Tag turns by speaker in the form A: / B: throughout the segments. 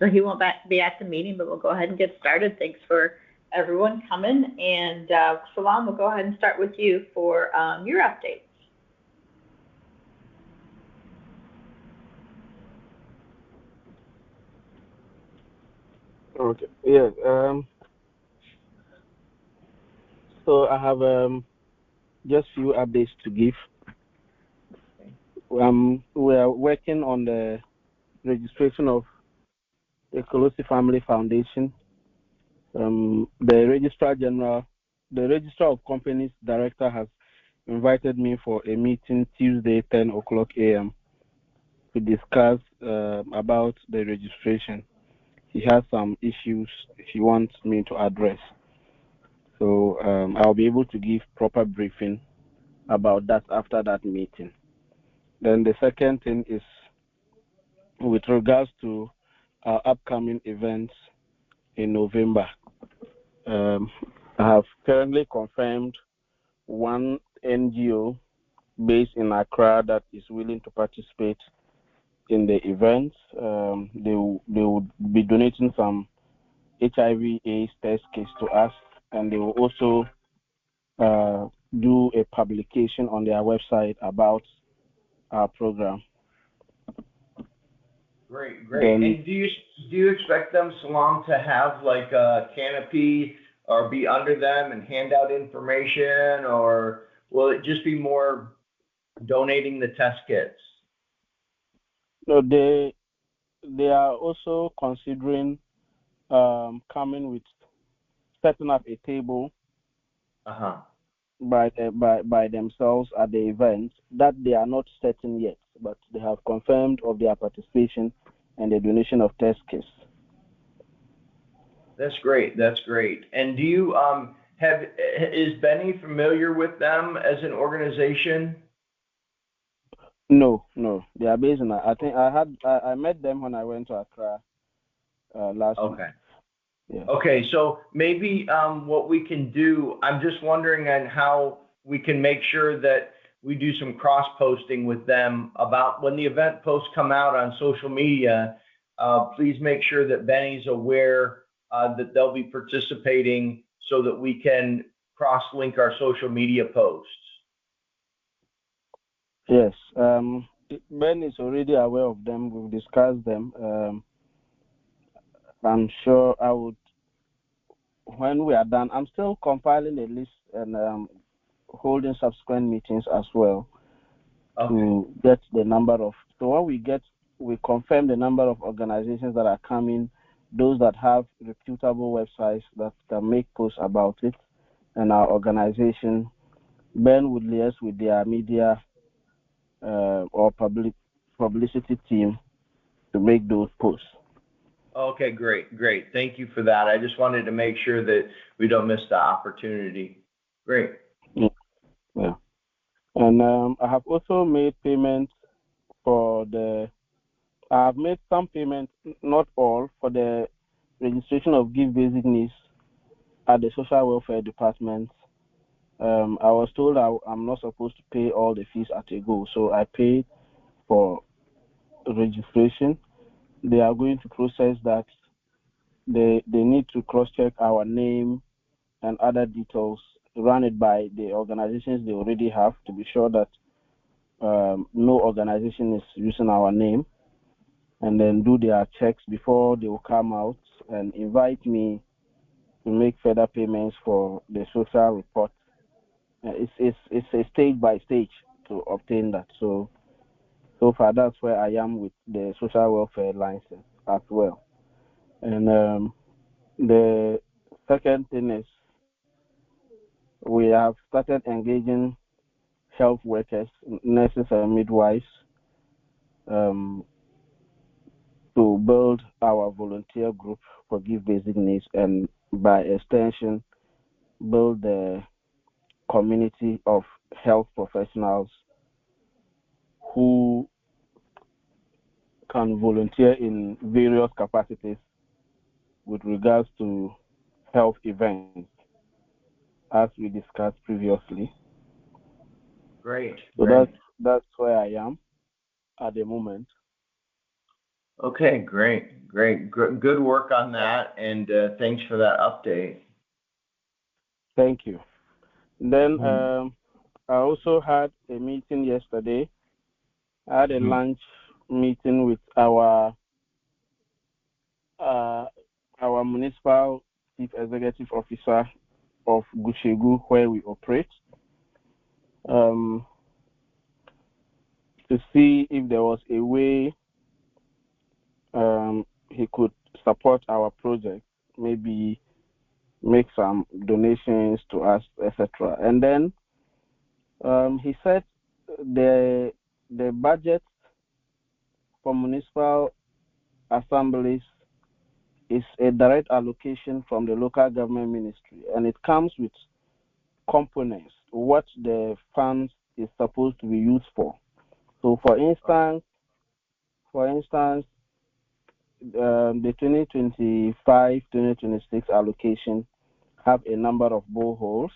A: So he won't be at the meeting, but we'll go ahead and get started. Thanks for everyone coming. And Salam, we'll go ahead and start with you for your updates.
B: Okay. Yeah. So I have just few updates to give. We are working on the registration of the Colosi Family Foundation. The Registrar of Companies Director has invited me for a meeting Tuesday, 10 o'clock a.m. to discuss about the registration. He has some issues he wants me to address. So I'll be able to give proper briefing about that after that meeting. Then the second thing is with regards to our upcoming events in November. I have currently confirmed one NGO based in Accra that is willing to participate in the events. They will be donating some HIV/AIDS test kits to us, and they will also do a publication on their website about our program.
C: Great. And do you expect them, Salam, to have like a canopy or be under them and hand out information, or will it just be more donating the test kits?
B: No, they are also considering coming with setting up a table by themselves at the event. That they are not certain yet, but they have confirmed of their participation and the donation of test kits.
C: That's great. And do you is Benny familiar with them as an organization?
B: No. They are based in. I think I met them when I went to Accra last week. Yeah.
C: Okay, so maybe what we can do, I'm just wondering on how we can make sure that we do some cross-posting with them about when the event posts come out on social media. Please make sure that Benny's aware that they'll be participating so that we can cross-link our social media posts.
B: Yes, Ben is already aware of them. We've discussed them. I'm sure I would, when we are done, I'm still compiling a list and holding subsequent meetings as well to get the number of. So when we confirm the number of organizations that are coming, those that have reputable websites that can make posts about it, and our organization. Ben would liaise with their media or publicity team to make those posts.
C: Okay, great. Thank you for that. I just wanted to make sure that we don't miss the opportunity. Great.
B: Yeah. And I have also made payments I have made some payments, not all, for the registration of Give Basic Needs at the Social Welfare Department. I was told I'm not supposed to pay all the fees at a go, so I paid for registration. They are going to process that. They need to cross-check our name and other details, run it by the organizations they already have to be sure that no organization is using our name, and then do their checks before they will come out and invite me to make further payments for the social report. It's a stage by stage to obtain that. So far that's where I am with the social welfare license as well. And the second thing is we have started engaging health workers, nurses, and midwives to build our volunteer group for Give Basic Needs, and by extension, build the community of health professionals who can volunteer in various capacities with regards to health events, as we discussed previously.
C: Great.
B: So that's where I am at the moment.
C: Okay, great, good work on that, and thanks for that update.
B: Thank you. Then
C: Hmm.
B: I also had a meeting yesterday. I had a
C: Hmm.
B: lunch meeting with uh, our municipal chief executive officer of Gushegu, where we operate, um, to see if there was a way he could support our project, maybe make some donations to us, etc. And then he said the budget for municipal assemblies is a direct allocation from the local government ministry, and it comes with components what the funds is supposed to be used for. So, for instance, the 2025-2026 allocation have a number of boreholes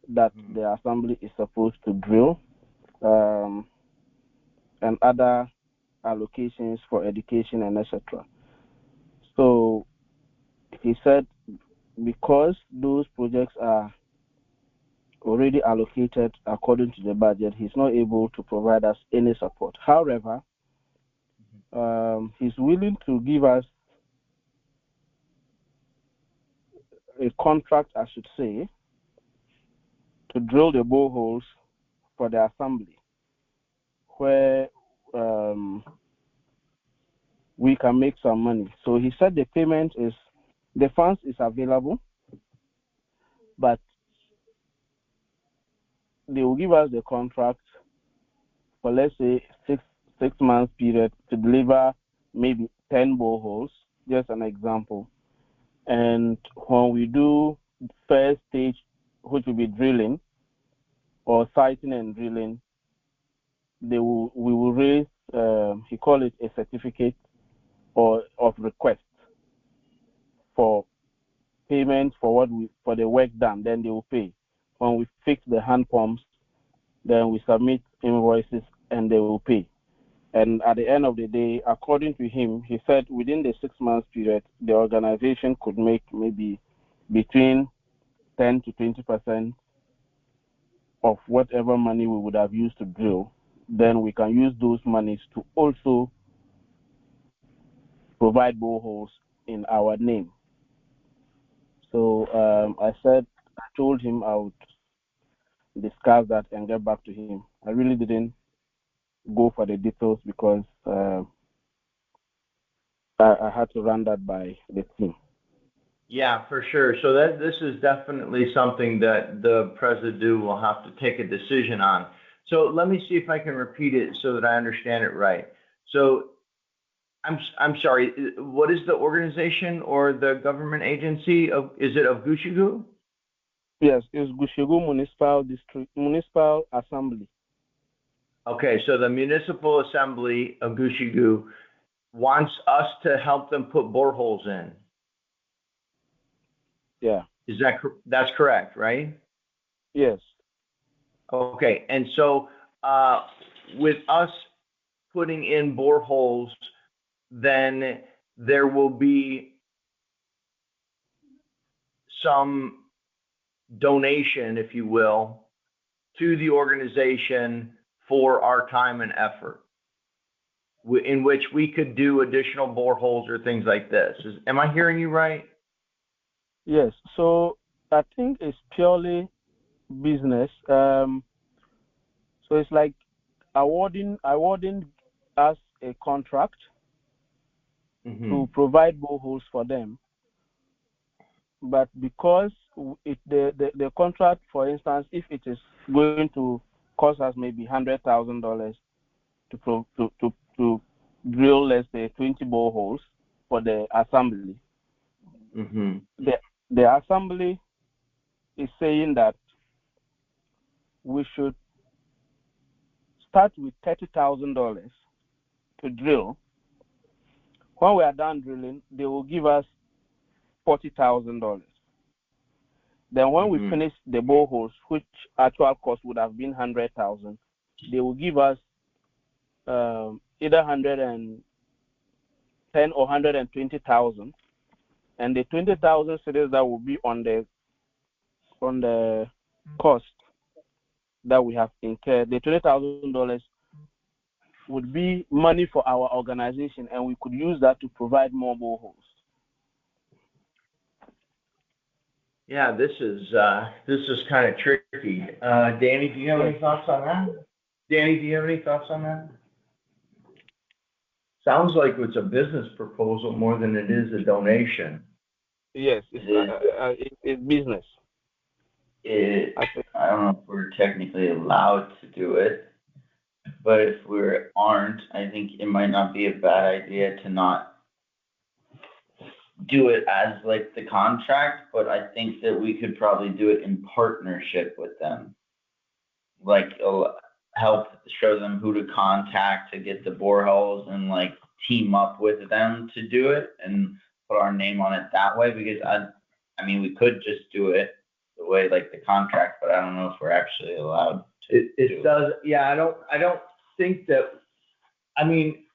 B: that
C: Hmm.
B: the assembly is supposed to drill, and other allocations for education and etc. So he said because those projects are already allocated according to the budget, he's not able to provide us any support. However, he's willing to give us a contract, I should say, to drill the boreholes for the assembly, where we can make some money. So he said the funds is available, but they will give us the contract for, let's say, six months period to deliver maybe 10 boreholes, just an example. And when we do first stage, which will be drilling or siting and drilling, we will raise, he call it a certificate or of request for payment for the work done. Then they will pay. When we fix the hand pumps, then we submit invoices and they will pay. And at the end of the day, according to him, he said within the 6 months period, the organization could make maybe between 10 to 20% of whatever money we would have used to drill. Then we can use those monies to also provide boreholes in our name. So I told him I would discuss that and get back to him. I really didn't go for the details because I had to run that by the team.
C: Yeah, for sure. So this is definitely something that the president will have to take a decision on. So let me see if I can repeat it so that I understand it right. So I'm sorry. What is the organization or the government agency of? Is it of Gushigu?
B: Yes, it's Gushegu Municipal Assembly.
C: Okay, so the municipal assembly of Gushigu wants us to help them put boreholes in.
B: Yeah.
C: That's correct, right?
B: Yes.
C: Okay, and so with us putting in boreholes, then there will be some donation, if you will, to the organization for our time and effort, in which we could do additional boreholes or things like this. Am I hearing you right?
B: Yes. So I think it's purely business. So it's like awarding us a contract
C: Mm-hmm.
B: to provide boreholes for them. But because the contract, for instance, if it is going to cost us maybe $100,000 to drill, let's say, 20 boreholes for the assembly,
C: Mm-hmm.
B: the assembly is saying that we should start with $30,000 to drill. When we are done drilling, they will give us $40,000. Then when we
C: Mm-hmm.
B: finish the boreholes, which actual cost would have been 100,000, they will give us either 10 or 120,000, and the 20,000 cedis that will be on the cost that we have incurred. The $20,000 would be money for our organization, and we could use that to provide more boreholes.
C: Yeah, this is kind of tricky. Danny, do you have any thoughts on that? Sounds like it's a business proposal more than it is a donation.
B: Yes, it's business.
D: I don't know if we're technically allowed to do it, but if we aren't, I think it might not be a bad idea to not do it as like the contract, but I think that we could probably do it in partnership with them. Like help show them who to contact to get the boreholes and like team up with them to do it and put our name on it that way, because I mean we could just do it the way like the contract, but I don't know if we're actually allowed to.
C: It does. Yeah, I don't think that. I mean,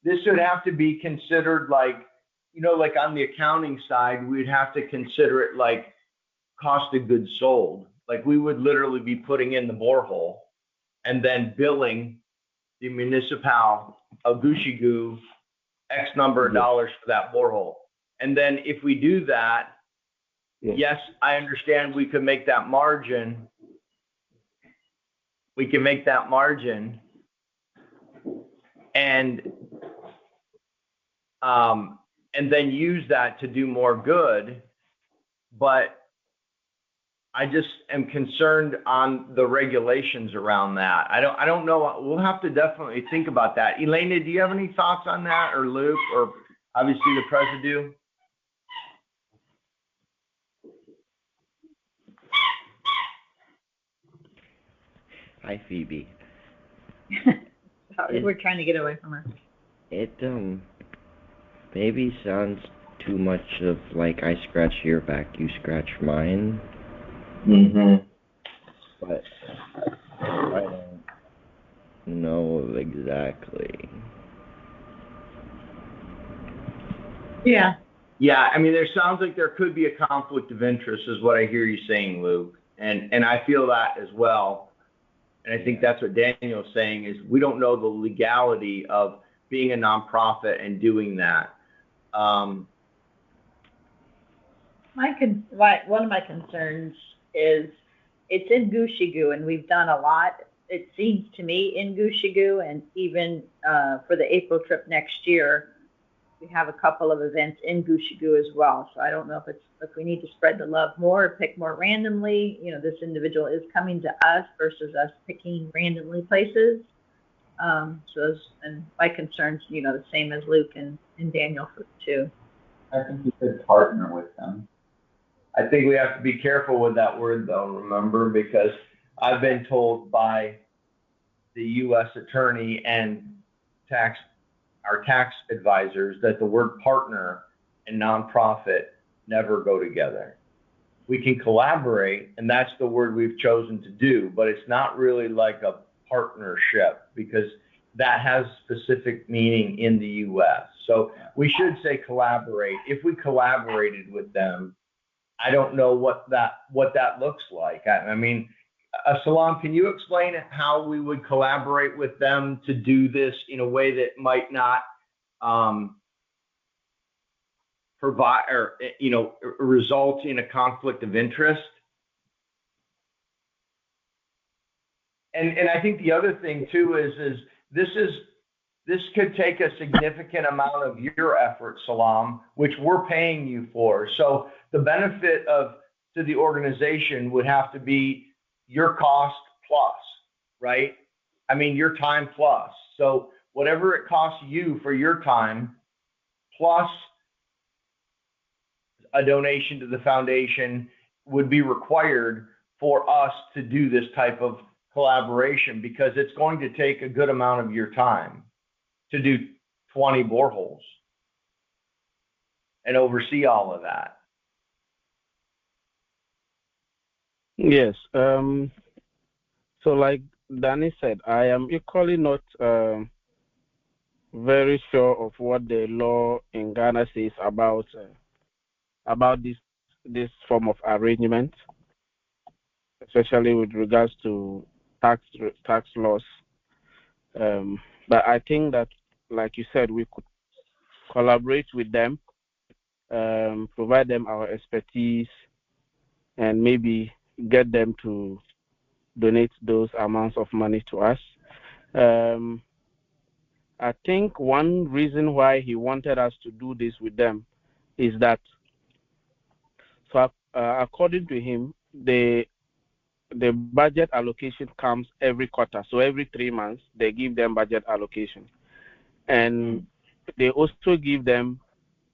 C: this would have to be considered like, like on the accounting side, we'd have to consider it like cost of goods sold. Like we would literally be putting in the borehole and then billing the municipal of Gushigoo X number of dollars for that borehole. And then if we do that, yes, I understand we could make that margin. We can make that margin and then use that to do more good. But I just am concerned on the regulations around that. I don't know. We'll have to definitely think about that. Elena, do you have any thoughts on that, or Luke, or obviously the president?
E: Hi, Phoebe.
A: We're trying to get away from her.
E: It maybe sounds too much of like I scratch your back, you scratch mine. But I don't know exactly.
A: Yeah.
C: Yeah, I mean, there sounds like there could be a conflict of interest, is what I hear you saying, Luke, and I feel that as well. And I think that's what Daniel's saying is we don't know the legality of being a nonprofit and doing that.
A: One of my concerns is it's in Gushigoo, and we've done a lot, it seems to me, in Gushigoo, and even for the April trip next year, we have a couple of events in Gushigoo as well. So I don't know if we need to spread the love more or pick more randomly. This individual is coming to us versus us picking randomly places. And my concerns, the same as Luke and Daniel too.
D: I think we could partner with them.
C: I think we have to be careful with that word, though, remember, because I've been told by the U.S. attorney and our tax advisors that the word partner and nonprofit never go together. We can collaborate, and that's the word we've chosen to do, but it's not really like a partnership because that has specific meaning in the U.S. So we should say collaborate. If we collaborated with them, I don't know what that looks like. I mean, Salam, can you explain how we would collaborate with them to do this in a way that might not provide or result in a conflict of interest? And I think the other thing too is this could take a significant amount of your effort, Salam, which we're paying you for. So the benefit to the organization would have to be your cost plus, right? I mean, your time plus. So whatever it costs you for your time plus a donation to the foundation would be required for us to do this type of collaboration, because it's going to take a good amount of your time to do 20 boreholes and oversee all of that.
B: Yes. So like Danny said, I am equally not very sure of what the law in Ghana says about this form of arrangement, especially with regards to tax laws. But I think that, like you said, we could collaborate with them, provide them our expertise, and maybe get them to donate those amounts of money to us. I think one reason why he wanted us to do this with them is that, so according to him, the budget allocation comes every quarter. So every 3 months, they give them budget allocation. And they also give them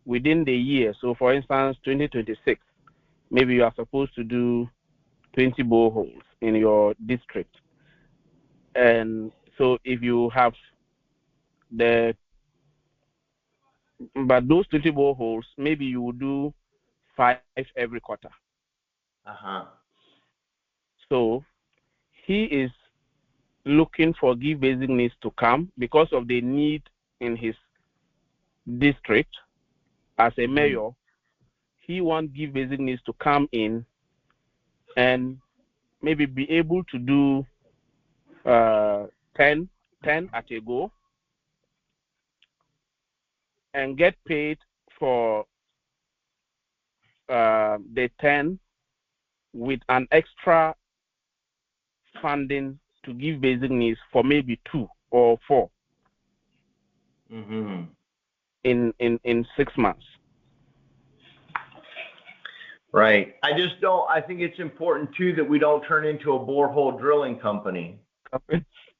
B: within the year. So for instance, 2026, maybe you are supposed to do 20 boreholes in your district. And so if you have but those 20 boreholes, maybe you will do 5 every quarter. So he is looking for give basic needs to come because of the need in his district. As a mayor, he wants give basic needs to come in and maybe be able to do 10 at a go and get paid for the 10 with an extra funding to give basic needs for maybe 2 or 4 in 6 months.
C: Right. I think it's important too that we don't turn into a borehole drilling company.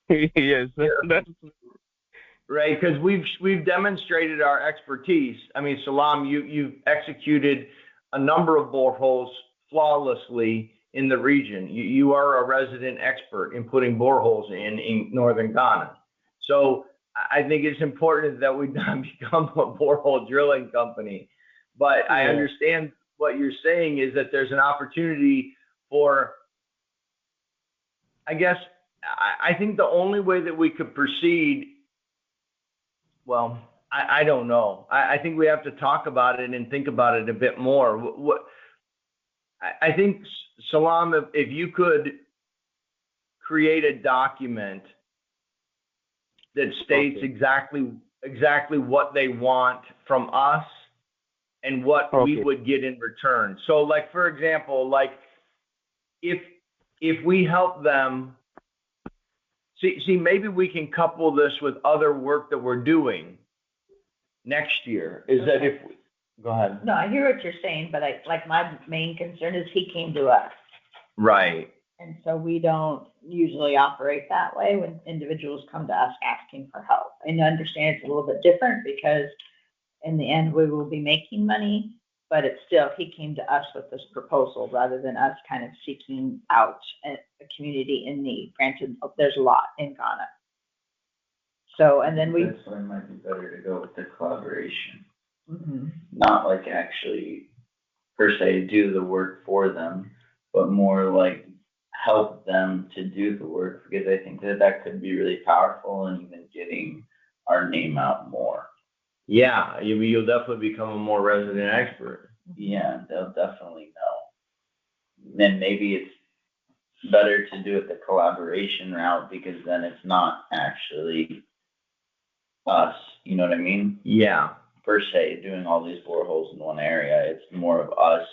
B: Yes, that's
C: right, because we've demonstrated our expertise. I mean, Salam, you've executed a number of boreholes flawlessly in the region. You are a resident expert in putting boreholes in northern Ghana. So I think it's important that we not become a borehole drilling company. But I understand what you're saying is that there's an opportunity for, I guess, I think the only way that we could proceed, well, I don't know. I think we have to talk about it and think about it a bit more. I think, Salam, if you could create a document that states exactly what they want from us and what we would get in return. So, like, for example, like if we help them, see, maybe we can couple this with other work that we're doing next year. Is that if we, go ahead.
A: No, I hear what you're saying, but my main concern is he came to us.
C: Right.
A: And so we don't usually operate that way when individuals come to us asking for help. And I understand it's a little bit different because in the end we will be making money, but it's still, he came to us with this proposal rather than us kind of seeking out a community in need. Granted, there's a lot in Ghana. So, and then
D: that's why it might be better to go with the collaboration. Not like actually per se do the work for them, but more like help them to do the work, because I think that could be really powerful and even getting our name out more.
C: Yeah, you'll definitely become a more resident expert.
D: Yeah, they'll definitely know. Then maybe it's better to do it the collaboration route, because then it's not actually us, you know what I mean?
C: Yeah.
D: Per se, doing all these boreholes in one area, it's more of us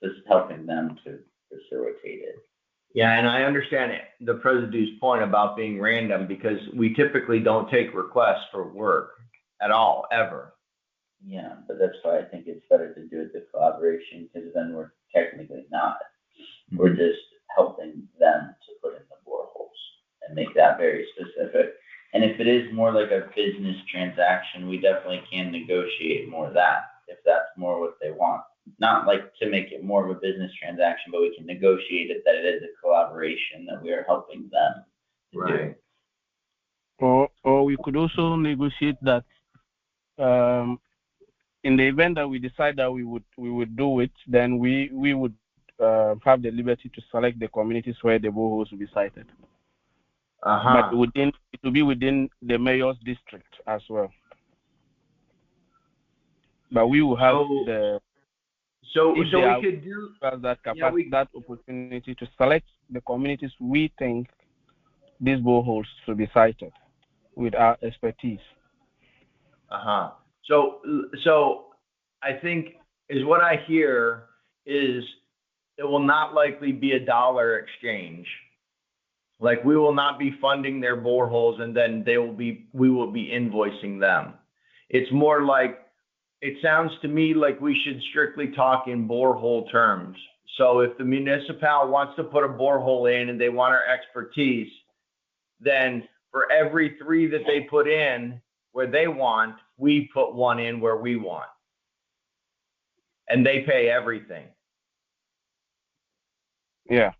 D: just helping them to facilitate it.
C: Yeah, and I understand the Presidue's point about being random, because we typically don't take requests for work at all, ever.
D: Yeah, but that's why I think it's better to do it the collaboration, because then we're technically not. We're just helping them to put in the boreholes and make that very specific. And if it is more like a business transaction, we definitely can negotiate more of that, if that's more what they want. Not like to make it more of a business transaction, but we can negotiate it that it is a collaboration, that we are helping them to do.
B: Or we could also negotiate that in the event that we decide that we would do it, then we would have the liberty to select the communities where the boreholes will be sited. but it will be within the mayor's district as well. But we will have
C: So
B: we
C: could do
B: that capacity, that opportunity to select the communities we think these boreholes should be sited with our expertise.
C: So I think is what I hear is it will not likely be a dollar exchange. Like we will not be funding their boreholes and then we will be invoicing them. It's more like, it sounds to me like we should strictly talk in borehole terms. So if the municipality wants to put a borehole in and they want our expertise, then for every 3 that they put in where they want, we put 1 in where we want. And they pay everything.
B: Yeah.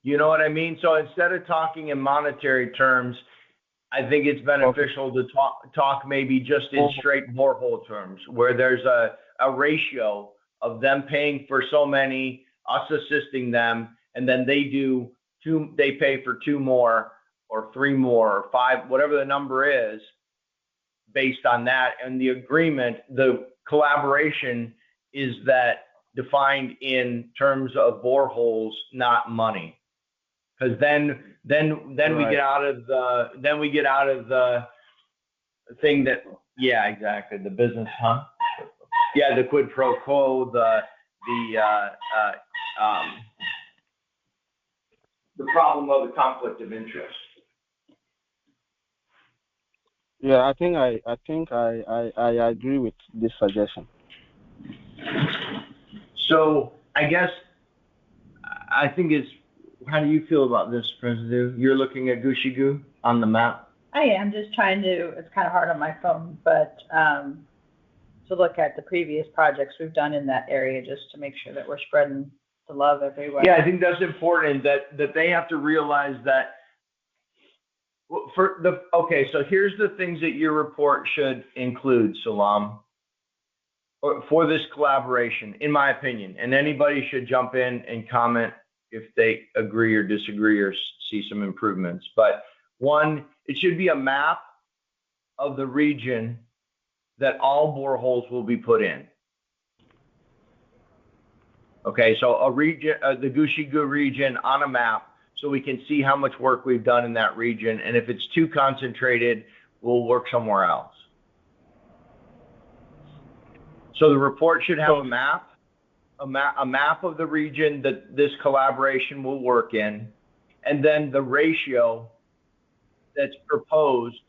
C: You know what I mean? So instead of talking in monetary terms, I think it's beneficial to talk maybe just in straight borehole terms, where there's a ratio of them paying for so many, us assisting them, and then they pay for 2 more or 3 more or 5, whatever the number is, based on that. And the agreement, the collaboration is that defined in terms of boreholes, not money. Because then we get out of the thing that, yeah, exactly, the business, yeah, the quid pro quo, the problem of the conflict of interest.
B: Yeah, I think I agree with this suggestion.
C: So I guess I think it's. How do you feel about this, President? You're looking at Gushigu on the map?
A: I am just trying to, it's kind of hard on my phone, but to look at the previous projects we've done in that area just to make sure that we're spreading the love everywhere.
C: Yeah, I think that's important that they have to realize that okay, so here's the things that your report should include, Salam, for this collaboration, in my opinion, and anybody should jump in and comment if they agree or disagree or see some improvements. But 1, it should be a map of the region that all boreholes will be put in. Okay, so a region, the Gushigu region on a map, so we can see how much work we've done in that region. And if it's too concentrated, we'll work somewhere else. So the report should have a map of the region that this collaboration will work in, and then the ratio that's proposed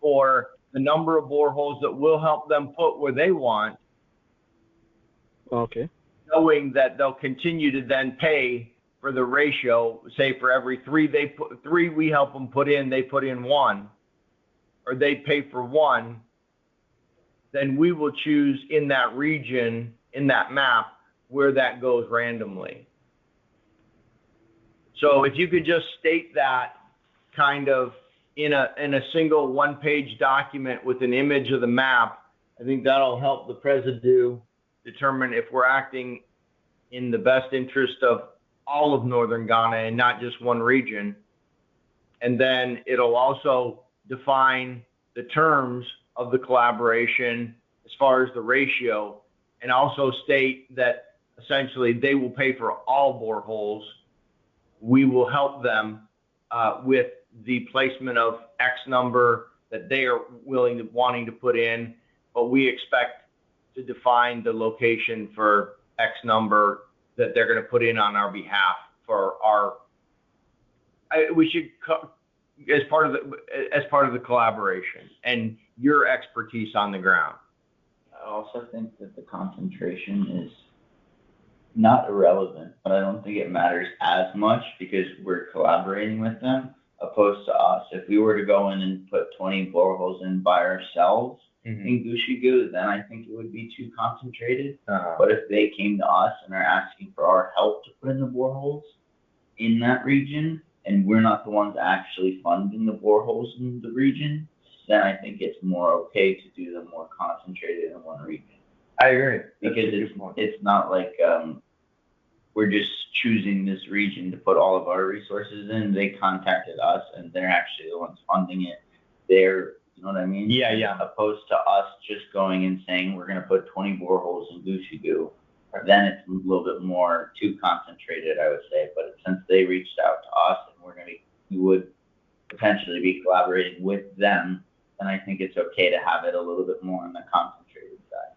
C: for the number of boreholes that will help them put where they want.
B: Okay.
C: Knowing that they'll continue to then pay for the ratio, say for every 3 we help them put in, they put in 1, or they pay for 1, then we will choose in that region, in that map, where that goes randomly. So if you could just state that kind of in a single 1-page document with an image of the map, I think that'll help the President determine if we're acting in the best interest of all of northern Ghana and not just one region. And then it'll also define the terms of the collaboration as far as the ratio, and also state that essentially they will pay for all boreholes. We will help them with the placement of X number that they are wanting to put in, but we expect to define the location for X number that they're going to put in on our behalf for our. We should, as part of the collaboration and your expertise on the ground.
D: I also think that the concentration is not irrelevant, but I don't think it matters as much because we're collaborating with them opposed to us. If we were to go in and put 20 boreholes in by ourselves in Gushigu, then I think it would be too concentrated. But if they came to us and are asking for our help to put in the boreholes in that region, and we're not the ones actually funding the boreholes in the region, then I think it's more okay to do them more concentrated in one region.
C: I agree.
D: Because it's not like we're just choosing this region to put all of our resources in. They contacted us, and they're actually the ones funding it. They're, you know what I mean?
C: Yeah.
D: Opposed to us just going and saying we're going to put 20 boreholes in Gucci Goo. Then it's a little bit more too concentrated, I would say. But since they reached out to us, and we would potentially be collaborating with them, then I think it's okay to have it a little bit more on the concentrated side.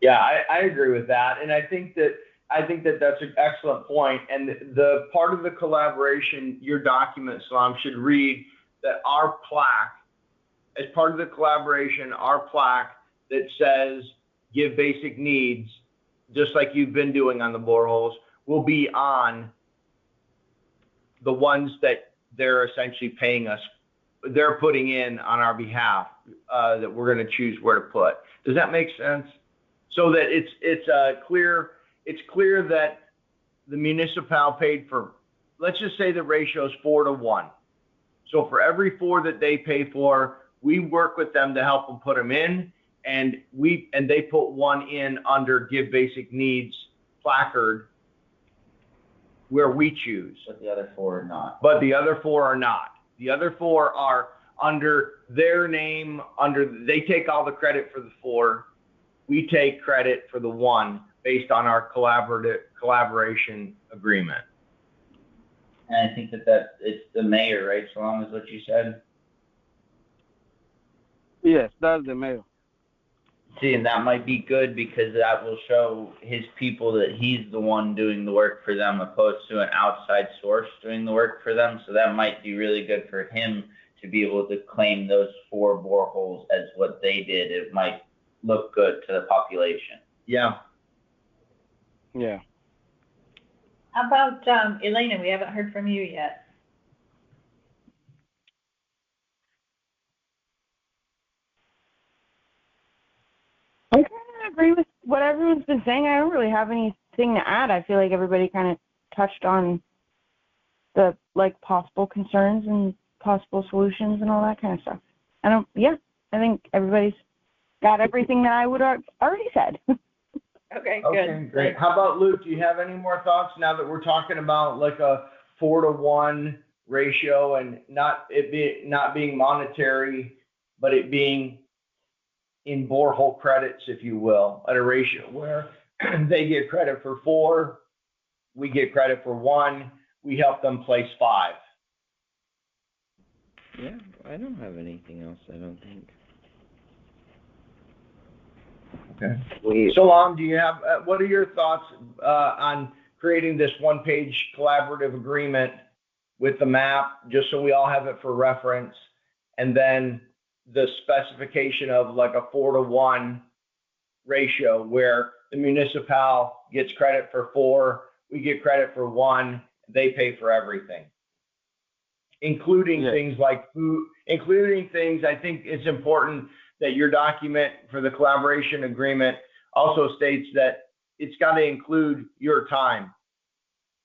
C: Yeah, I agree with that, and I think that that's an excellent point. And the part of the collaboration, your document, Salam, should read that our plaque, as part of the collaboration, our plaque that says give basic needs, just like you've been doing on the boreholes, will be on the ones that they're essentially paying us, they're putting in on our behalf, that we're going to choose where to put. Does that make sense? So that it's clear that the municipal paid for, let's just say the ratio is 4-to-1. So for every 4 that they pay for, we work with them to help them put them in, and they put 1 in under give basic needs placard where we choose.
D: But the other 4 are not.
C: But the other 4 are not. The other 4 are under their name, they take all the credit for the 4. We take credit for the 1 based on our collaboration agreement.
D: And I think that it's the mayor, right? So long as what you said.
B: Yes, that's the mayor.
D: See, and that might be good because that will show his people that he's the one doing the work for them opposed to an outside source doing the work for them. So that might be really good for him to be able to claim those 4 boreholes as what they did. It might look good to the population.
C: Yeah.
B: Yeah.
A: How about Elena? We haven't heard from you yet.
F: I kind of agree with what everyone's been saying. I don't really have anything to add. I feel like everybody kind of touched on the possible concerns and possible solutions and all that kind of stuff. I think everybody's got everything that I would have already said.
A: Okay, good.
C: Okay, great. How about Luke? Do you have any more thoughts now that we're talking about like a 4-to-1 ratio and not being monetary, but it being in borehole credits, if you will, at a ratio where they get credit for 4, we get credit for 1, we help them place 5.
E: Yeah, I don't have anything else, I don't think.
C: Okay. Salam, do you have, what are your thoughts on creating this 1-page collaborative agreement with the map, just so we all have it for reference, and then the specification of like a 4-to-1 ratio where the municipal gets credit for 4, we get credit for 1, they pay for everything, including things like food, I think it's important that your document for the collaboration agreement also states that it's got to include your time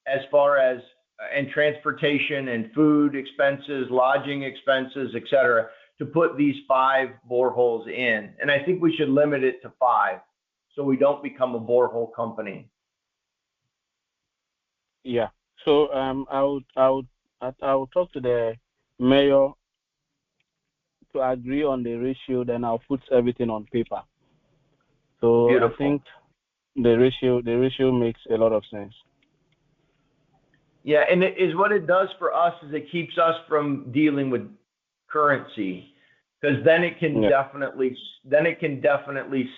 C: as far as and transportation and food expenses, lodging expenses, et cetera, to put these 5 boreholes in. And I think we should limit it to 5 so we don't become a borehole company.
B: Yeah. So I would talk to the mayor to agree on the ratio, then I'll put everything on paper. So beautiful. I think the ratio makes a lot of sense.
C: Yeah, and it is what it does for us is it keeps us from dealing with currency, because then it can definitely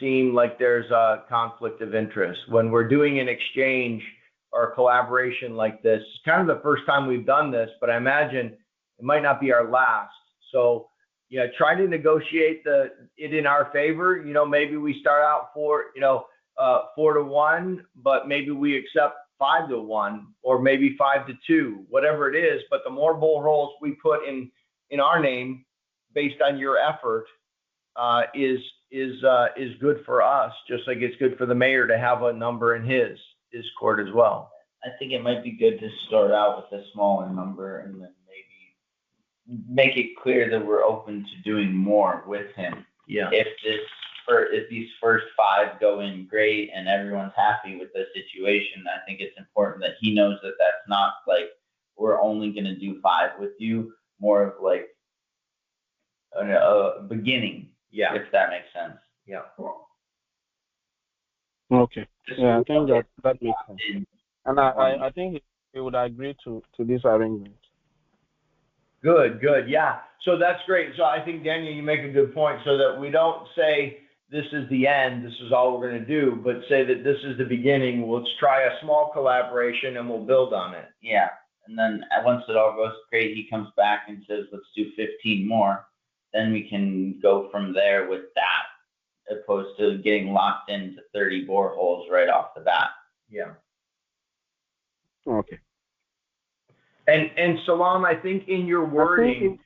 C: seem like there's a conflict of interest when we're doing an exchange or a collaboration like this. It's kind of the first time we've done this, but I imagine it might not be our last. So yeah, try to negotiate it in our favor. You know, maybe we start out 4-to-1, but maybe we accept 5-to-1 or maybe 5-to-2, whatever it is. But the more boreholes we put in our name, based on your effort, is good for us. Just like it's good for the mayor to have a number in his court as well.
D: I think it might be good to start out with a smaller number and then maybe make it clear that we're open to doing more with him.
C: Yeah.
D: If this these first 5 go in great and everyone's happy with the situation, I think it's important that he knows that that's not like we're only going to do 5 with you, more of like a beginning,
C: Yeah.
D: if that makes sense.
C: Yeah.
B: Okay.
D: Just
B: Yeah, I think
D: look
B: that makes sense.
D: in
B: And I think he would agree to this arrangement.
C: Good, good. Yeah. So that's great. So I think, Daniel, you make a good point, so that we don't say this is the end, this is all we're going to do, but say that this is the beginning. Let's try a small collaboration and we'll build on it.
D: Yeah. And then once it all goes great, he comes back and says, let's do 15 more. Then we can go from there with that, opposed to getting locked into 30 boreholes right off the bat.
C: Yeah.
B: Okay.
C: And Salam, I think in your wording,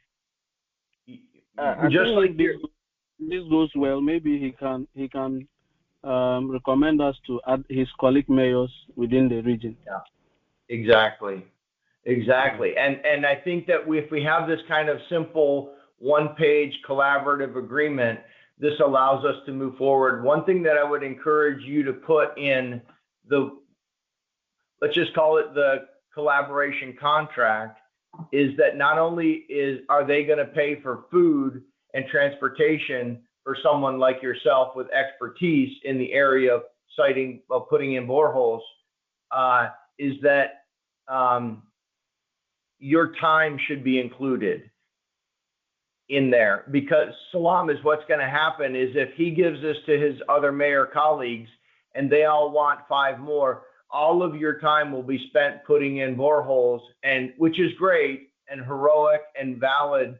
B: I
C: just
B: think
C: like
B: if this goes well, maybe he can recommend us to add his colleague mayors within the region.
C: Yeah. Exactly. And I think that if we have this kind of simple one-page collaborative agreement, this allows us to move forward. One thing that I would encourage you to put in let's just call it the collaboration contract, is that not only are they going to pay for food and transportation for someone like yourself with expertise in the area of putting in boreholes, is that your time should be included in there, because Salam, is what's going to happen is if he gives this to his other mayor colleagues and they all want 5 more, all of your time will be spent putting in boreholes, and which is great and heroic and valid,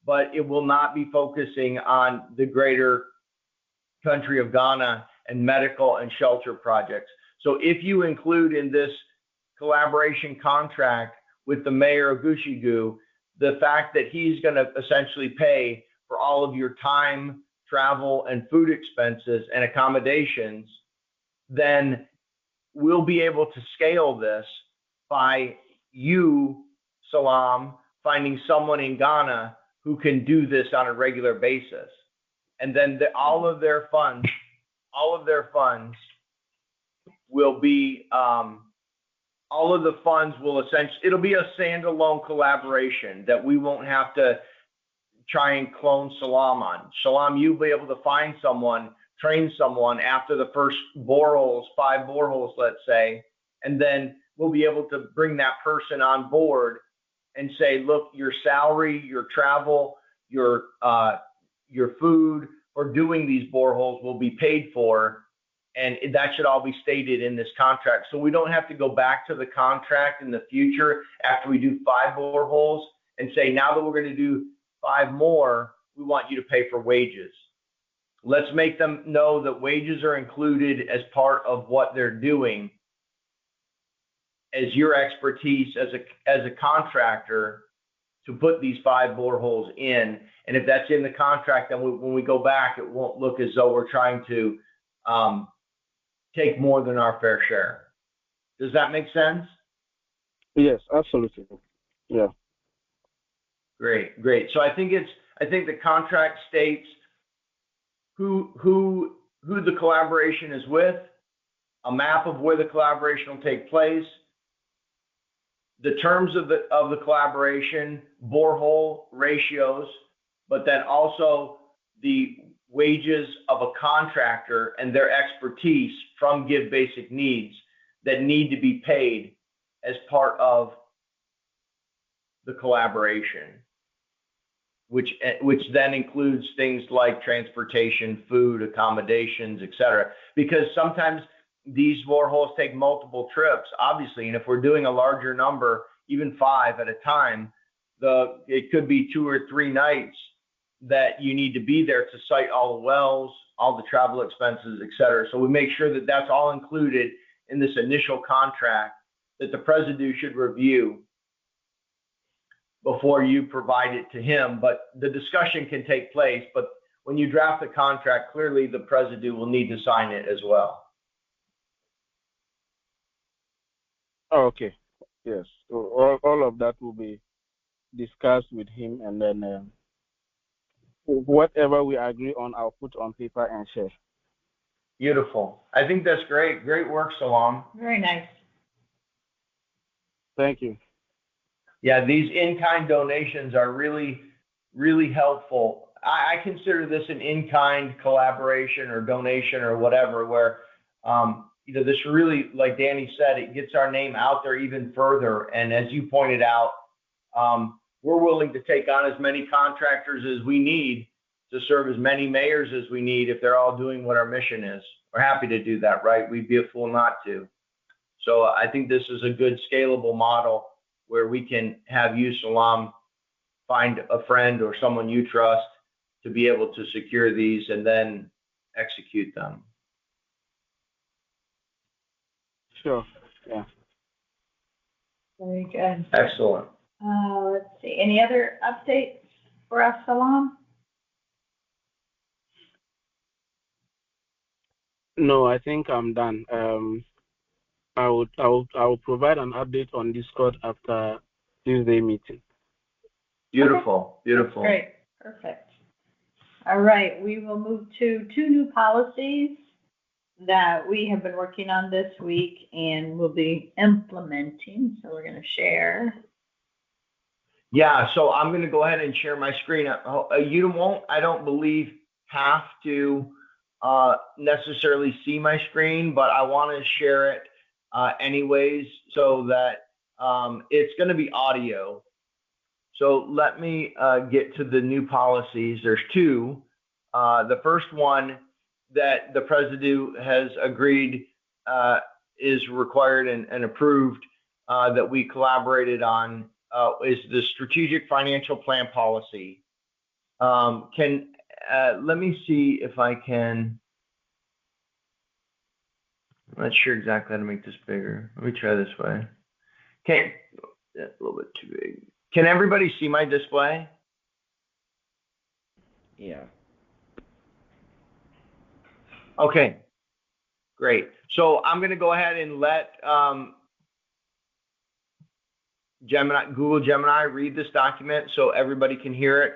C: but it will not be focusing on the greater country of Ghana and medical and shelter projects. So if you include in this collaboration contract with the mayor of Gushigu the fact that he's going to essentially pay for all of your time, travel, and food expenses and accommodations, then we'll be able to scale this by you, Salam, finding someone in Ghana who can do this on a regular basis. And then all of their funds will be, all of the funds will essentially, it'll be a standalone collaboration that we won't have to try and clone Salam on. Salam, you'll be able to find someone, train someone after the first boreholes, 5 boreholes, let's say, and then we'll be able to bring that person on board and say, look, your salary, your travel, your food for doing these boreholes will be paid for. And that should all be stated in this contract. So we don't have to go back to the contract in the future after we do 5 boreholes and say, now that we're going to do 5 more, we want you to pay for wages. Let's make them know that wages are included as part of what they're doing as your expertise as a contractor to put these 5 boreholes in. And if that's in the contract, then when we go back, it won't look as though we're trying to take more than our fair share. Does that make sense?
B: Yes, absolutely. Yeah.
C: Great. So I think the contract states who the collaboration is with, a map of where the collaboration will take place, the terms of the collaboration, borehole ratios, but then also the wages of a contractor and their expertise from Give Basic Needs that need to be paid as part of the collaboration, which then includes things like transportation, food, accommodations, etc. Because sometimes these boreholes take multiple trips, obviously, and if we're doing a larger number, even 5 at a time, it could be 2 or 3 nights that you need to be there to site all the wells, all the travel expenses, et cetera. So we make sure that that's all included in this initial contract that the President should review before you provide it to him. But the discussion can take place, but when you draft the contract, clearly the President will need to sign it as well.
B: Oh, okay. Yes. So all of that will be discussed with him, and then whatever we agree on, I'll put on paper and share.
C: Beautiful. I think that's great. Great work, Salam.
A: Very nice.
B: Thank you.
C: Yeah, these in-kind donations are really, really helpful. I consider this an in-kind collaboration or donation or whatever, where this really, like Danny said, it gets our name out there even further. And as you pointed out, we're willing to take on as many contractors as we need to serve as many mayors as we need if they're all doing what our mission is. We're happy to do that, right? We'd be a fool not to. So I think this is a good scalable model where we can have you, Salam, find a friend or someone you trust to be able to secure these and then execute them.
B: Sure. Yeah.
A: Very good.
C: Excellent.
A: Let's see. Any other updates for us, Salam?
B: No, I think I'm done. I will provide an update on Discord after Tuesday meeting.
C: Beautiful. Beautiful.
A: Great. Perfect. All right. We will move to 2 new policies that we have been working on this week and will be implementing. So we're going to share.
C: Yeah, so I'm going to go ahead and share my screen. You won't, I don't believe, have to necessarily see my screen, but I want to share it anyways so that it's going to be audio. So let me get to the new policies. There's 2. The first one that the president has agreed is required and approved that we collaborated on is the strategic financial plan policy. Let me see if I can. I'm not sure exactly how to make this bigger. Let me try this way. Okay, that's a little bit too big. Can everybody see my display?
E: Yeah.
C: Okay, great. So I'm going to go ahead and let Google Gemini read this document so everybody can hear it.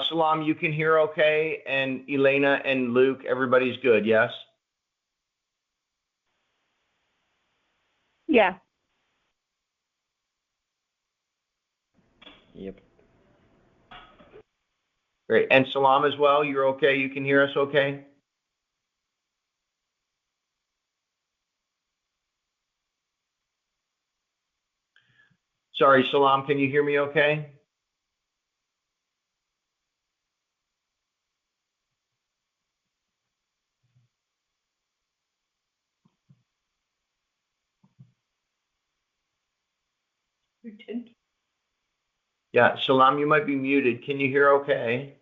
C: Salam, you can hear okay, and Elena and Luke, everybody's good, yes?
F: Yeah.
E: Yep.
C: Great. And Salam as well, you're okay? You can hear us okay? Sorry, Salam, can you hear me okay? Yeah, Salam, you might be muted. Can you hear okay?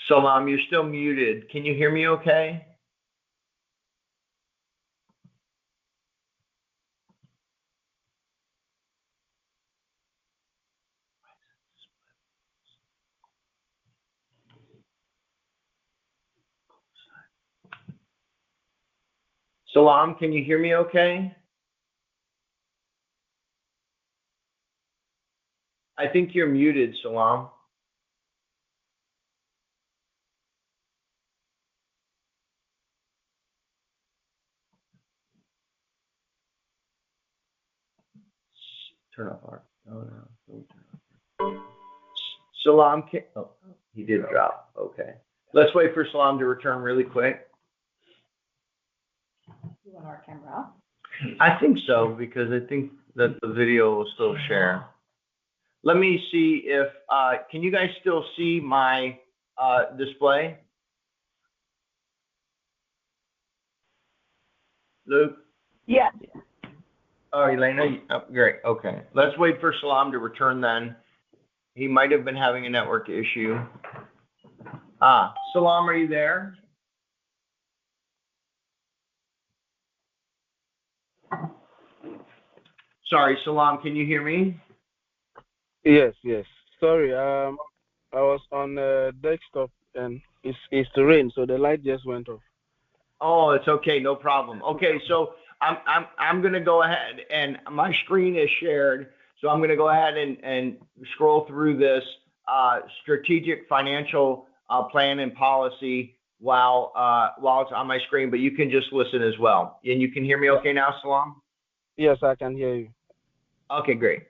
C: Salam, you're still muted. Can you hear me okay? Salam, can you hear me okay? I think you're muted, Salam. Turn off our. No. Salam, he did drop. Okay. Let's wait for Salam to return really quick.
A: You want our camera off?
C: I think so, because I think that the video will still share. Let me see if, can you guys still see my display? Luke?
F: Yeah.
C: Oh, Elena? Oh, great. Okay. Let's wait for Salam to return then. He might have been having a network issue. Salam, are you there? Sorry, Salam, can you hear me?
B: Yes. Sorry. I was on desktop and it's the rain, so the light just went off.
C: Oh, it's okay, no problem. Okay, so I'm gonna go ahead and my screen is shared, so I'm gonna go ahead and scroll through this strategic financial plan and policy while it's on my screen, but you can just listen as well. And you can hear me okay now, Salam?
B: Yes, I can hear you.
C: Okay, great.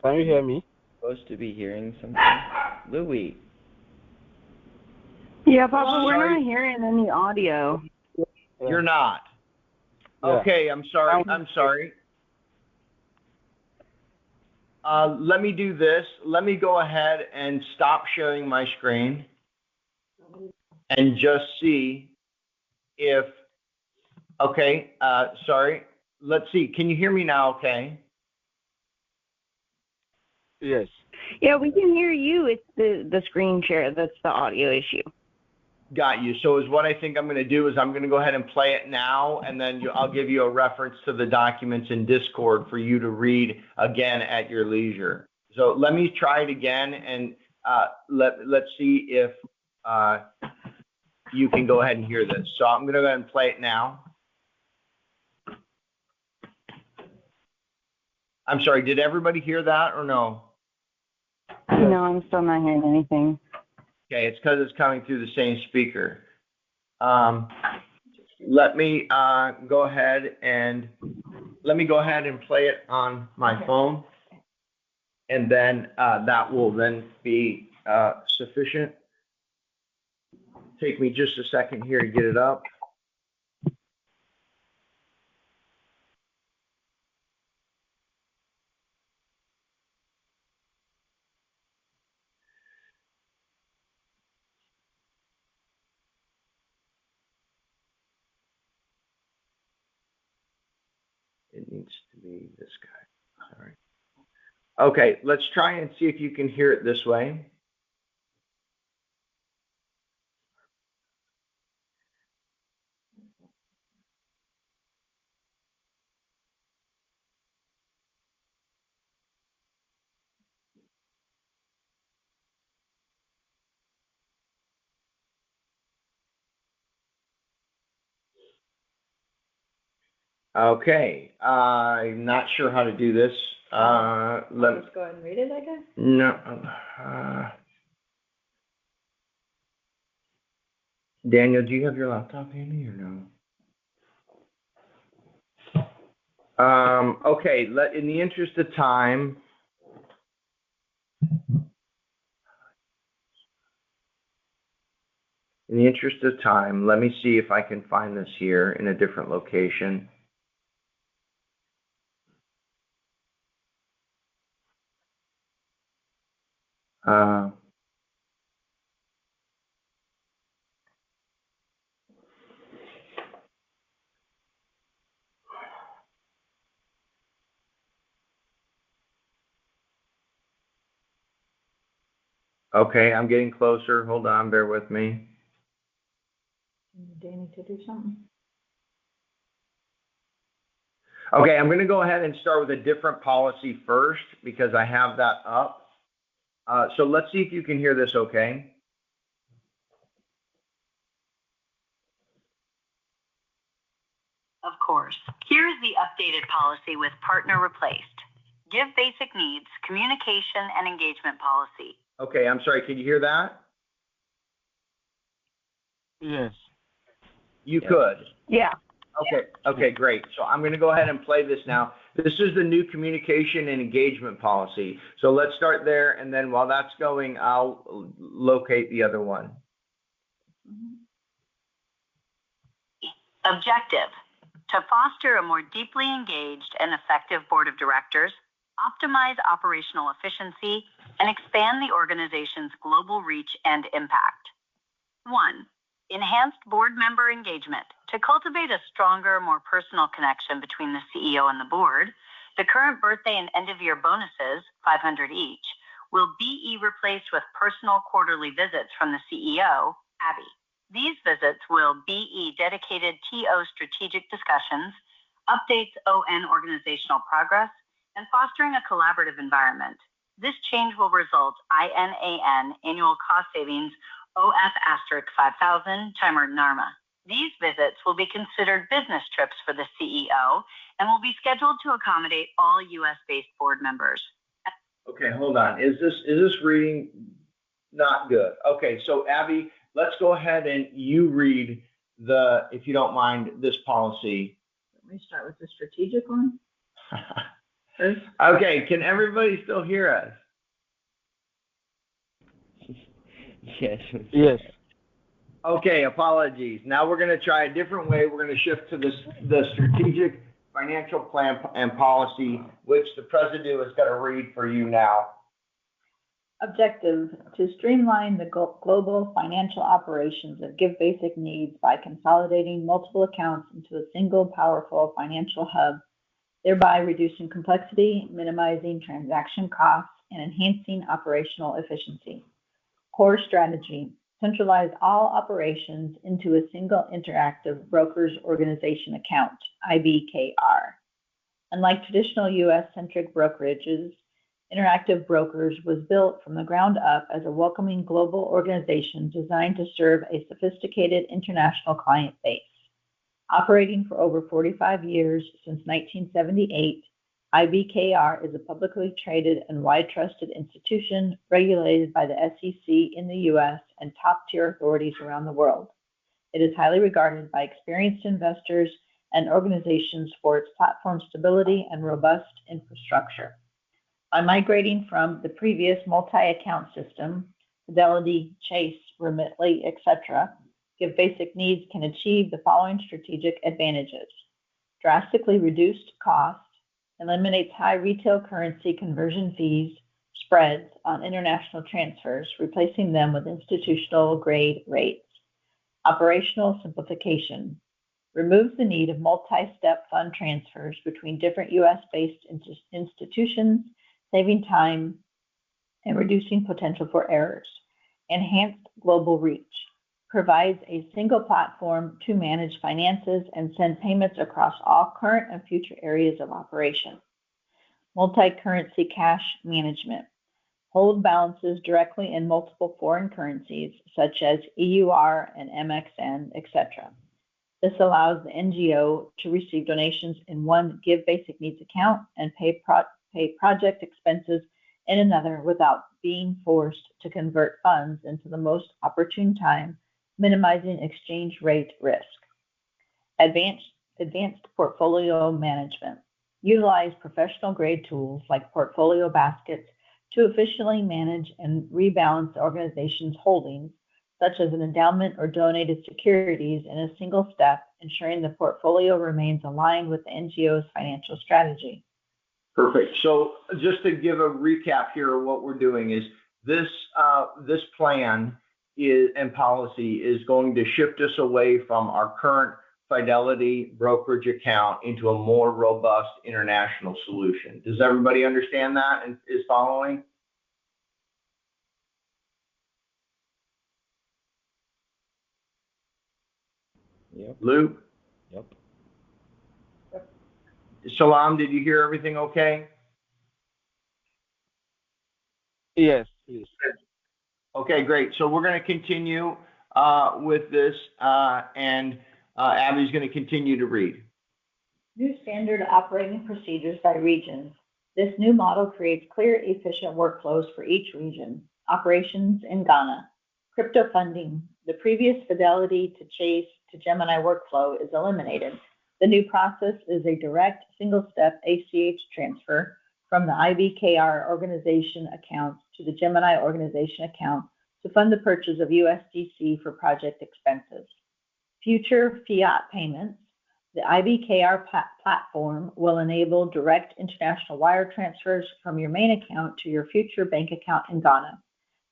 B: Can you hear me?
E: Supposed to be hearing something. Louis.
F: Yeah, Papa, we're
C: Sorry.
F: not hearing any audio.
C: You're not.
B: Yeah.
C: Okay, I'm sorry. Let me do this. Let me go ahead and stop sharing my screen and just see if, okay, sorry. Let's see. Can you hear me now? Okay.
B: Yes.
F: Yeah, we can hear you. It's the screen share that's the audio issue.
C: Got you. So is what I think I'm going to do is I'm going to go ahead and play it now, and then I'll give you a reference to the documents in Discord for you to read again at your leisure. So let me try it again, and let's see if you can go ahead and hear this. So I'm going to go ahead and play it now. I'm sorry, did everybody hear that or no?
F: No, I'm still not hearing anything.
C: Okay, it's because it's coming through the same speaker. Let me go ahead and play it on my phone, and then that will then be sufficient. Take me just a second here to get it up. It needs to be this guy. Sorry. Okay, let's try and see if you can hear it this way. Okay, I'm not sure how to do this. Let's
A: go ahead and read it, I guess.
C: No. Daniel, do you have your laptop handy or no? Okay, in the interest of time, let me see if I can find this here in a different location. Okay, I'm getting closer. Hold on, bear with me.
A: Danny to do something.
C: Okay, I'm going to go ahead and start with a different policy first because I have that up. So let's see if you can hear this okay.
G: Of course. Here is the updated policy with partner replaced. Give basic needs, communication, and engagement policy.
C: Okay, I'm sorry, can you hear that?
B: Yes.
C: You could.
F: Yeah.
C: Okay, great. So I'm going to go ahead and play this now. This is the new communication and engagement policy. So let's start there, and then while that's going, I'll locate the other one.
G: Objective: to foster a more deeply engaged and effective board of directors, optimize operational efficiency, and expand the organization's global reach and impact. 1. Enhanced board member engagement To cultivate a stronger, more personal connection between the CEO and the board, the current birthday and end-of-year bonuses, $500 each, will be replaced with personal quarterly visits from the CEO, Abby. These visits will be dedicated TO strategic discussions, updates ON organizational progress, and fostering a collaborative environment. This change will result INAN annual cost savings OF asterisk 5,000 timer NARMA. These visits will be considered business trips for the CEO and will be scheduled to accommodate all U.S.-based board members.
C: Okay, hold on. Is this reading not good? Okay, so Abby, let's go ahead and you read if you don't mind, this policy.
A: Let me start with the strategic one first.
C: Okay, can everybody still hear us?
E: Yes.
B: Yes.
C: Okay, apologies. Now we're going to try a different way. We're going to shift to the strategic financial plan and policy, which the president is going to read for you now.
A: Objective: to streamline the global financial operations of Give Basic Needs by consolidating multiple accounts into a single powerful financial hub, thereby reducing complexity, minimizing transaction costs, and enhancing operational efficiency. Core strategy: centralize all operations into a single interactive brokers organization account, IBKR. Unlike traditional US-centric brokerages, Interactive Brokers was built from the ground up as a welcoming global organization designed to serve a sophisticated international client base. Operating for over 45 years since 1978, IBKR is a publicly traded and wide-trusted institution regulated by the SEC in the U.S. and top-tier authorities around the world. It is highly regarded by experienced investors and organizations for its platform stability and robust infrastructure. By migrating from the previous multi-account system, Fidelity, Chase, Remitly, etc., Give Basic Needs can achieve the following strategic advantages: drastically reduced costs, eliminates high retail currency conversion fees, spreads on international transfers, replacing them with institutional grade rates. Operational simplification removes the need of multi-step fund transfers between different US-based institutions, saving time and reducing potential for errors. Enhanced global reach provides a single platform to manage finances and send payments across all current and future areas of operation. Multi-currency cash management. Hold balances directly in multiple foreign currencies, such as EUR and MXN, etc. This allows the NGO to receive donations in one Give Basic Needs account and pay project expenses in another without being forced to convert funds into the most opportune time, minimizing exchange rate risk. Advanced portfolio management. Utilize professional grade tools like portfolio baskets to efficiently manage and rebalance the organization's holdings, such as an endowment or donated securities, in a single step, ensuring the portfolio remains aligned with the NGO's financial strategy.
C: Perfect. So just to give a recap here, what we're doing is this plan and policy is going to shift us away from our current Fidelity brokerage account into a more robust international solution. Does everybody understand that and is following?
E: Yep.
C: Luke?
E: Yep.
C: Salam, did you hear everything okay?
B: Yes, please.
C: Okay, great. So we're going to continue with this, and Abby's going to continue to read.
A: New standard operating procedures by regions. This new model creates clear, efficient workflows for each region. Operations in Ghana. Crypto funding. The previous Fidelity to Chase to Gemini workflow is eliminated. The new process is a direct, single-step ACH transfer from the IBKR organization account to the Gemini organization account to fund the purchase of USDC for project expenses. Future fiat payments. The IBKR platform will enable direct international wire transfers from your main account to your future bank account in Ghana.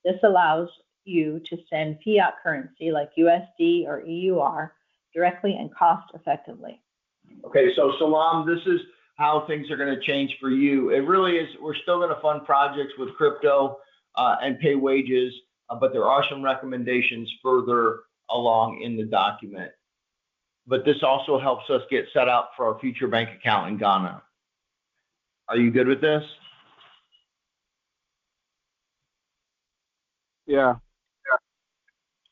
A: This allows you to send fiat currency like USD or EUR directly and cost effectively.
C: Okay, so Salam, this is how things are going to change for you. It really is, we're still going to fund projects with crypto and pay wages, but there are some recommendations further along in the document. But this also helps us get set up for our future bank account in Ghana. Are you good with this?
B: Yeah.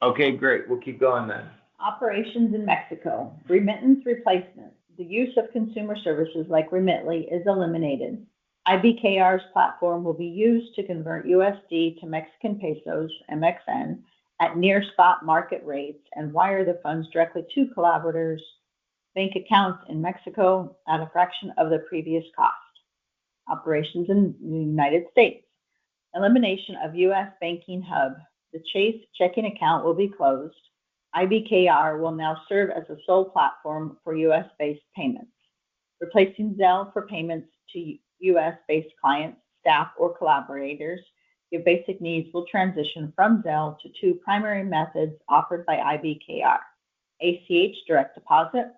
C: Okay, great. We'll keep going then.
A: Operations in Mexico. Remittance replacement. The use of consumer services like Remitly is eliminated. IBKR's platform will be used to convert USD to Mexican pesos, MXN, at near spot market rates and wire the funds directly to collaborators' bank accounts in Mexico at a fraction of the previous cost. Operations in the United States. Elimination of U.S. banking hub. The Chase checking account will be closed. IBKR will now serve as the sole platform for U.S.-based payments. Replacing Zelle for payments to U.S.-based clients, staff, or collaborators, Give Basic Needs will transition from Zelle to two primary methods offered by IBKR. ACH direct deposit.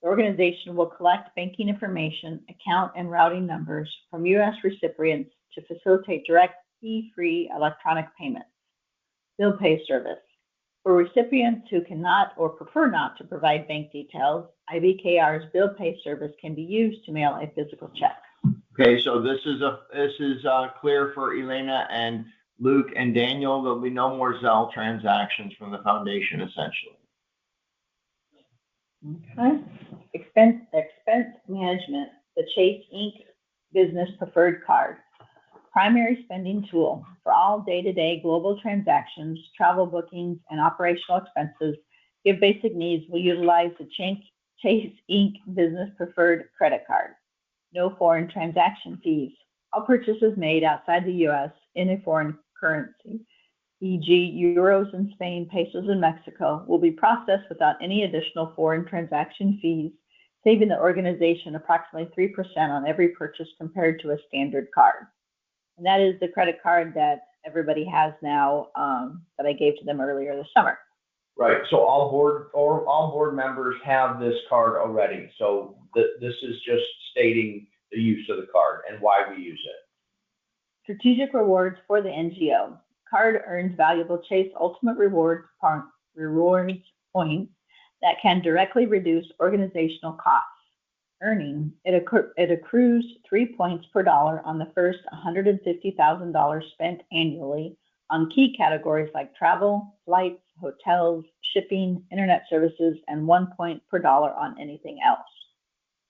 A: The organization will collect banking information, account and routing numbers from U.S. recipients to facilitate direct fee-free electronic payments. Bill pay service. For recipients who cannot or prefer not to provide bank details, IBKR's bill pay service can be used to mail a physical check.
C: Okay, so this is clear for Elena and Luke and Daniel. There'll be no more Zelle transactions from the foundation, essentially.
A: Okay. Expense management. The Chase Inc. Business Preferred Card. Primary spending tool for all day-to-day global transactions, travel bookings, and operational expenses. Give Basic Needs will utilize the Chase Inc. Business Preferred Credit Card. No foreign transaction fees. All purchases made outside the U.S. in a foreign currency, e.g. euros in Spain, pesos in Mexico, will be processed without any additional foreign transaction fees, saving the organization approximately 3% on every purchase compared to a standard card. And that is the credit card that everybody has now that I gave to them earlier this summer.
C: Right. So all board members have this card already. So this is just stating the use of the card and why we use it.
A: Strategic rewards for the NGO. Card earns valuable Chase Ultimate Rewards points that can directly reduce organizational costs. Earning, it accrues 3 points per dollar on the first $150,000 spent annually on key categories like travel, flights, hotels, shipping, internet services, and 1 point per dollar on anything else.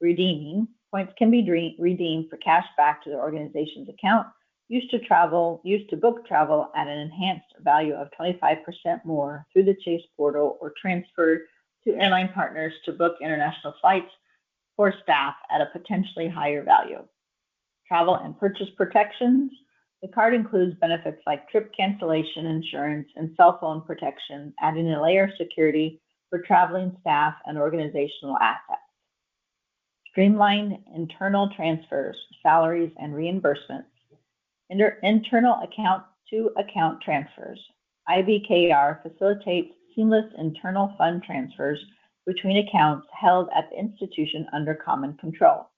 A: Redeeming, points can be redeemed for cash back to the organization's account, used to book travel at an enhanced value of 25% more through the Chase portal, or transferred to airline partners to book international flights for staff at a potentially higher value. Travel and purchase protections. The card includes benefits like trip cancellation insurance and cell phone protection, adding a layer of security for traveling staff and organizational assets. Streamlined internal transfers, salaries, and reimbursements. Internal account-to-account transfers. IBKR facilitates seamless internal fund transfers between accounts held at the institution under common control.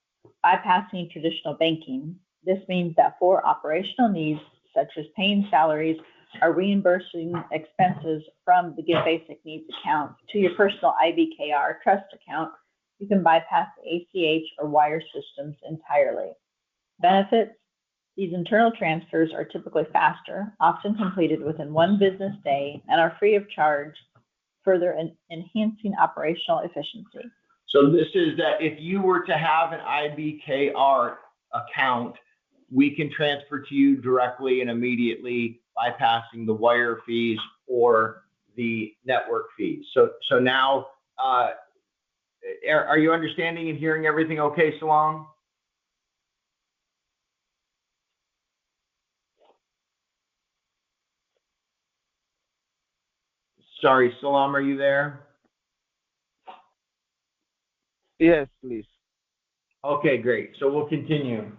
A: Bypassing traditional banking, this means that for operational needs, such as paying salaries or reimbursing expenses from the Give Basic Needs account to your personal IBKR trust account, you can bypass the ACH or wire systems entirely. Benefits: these internal transfers are typically faster, often completed within 1 business day, and are free of charge, further enhancing operational efficiency.
C: So this is that if you were to have an IBKR account, we can transfer to you directly and immediately, bypassing the wire fees or the network fees. So now, are you understanding and hearing everything okay, Salam? Sorry, Salam, are you there?
B: Yes, please.
C: Okay, great. So we'll continue.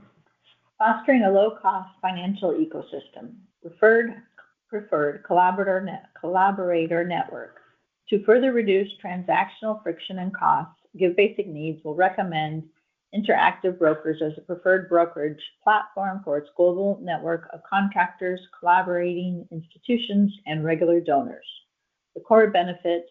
A: Fostering a low-cost financial ecosystem. Preferred collaborator network. To further reduce transactional friction and costs, Give Basic Needs will recommend Interactive Brokers as a preferred brokerage platform for its global network of contractors, collaborating institutions, and regular donors. The core benefit: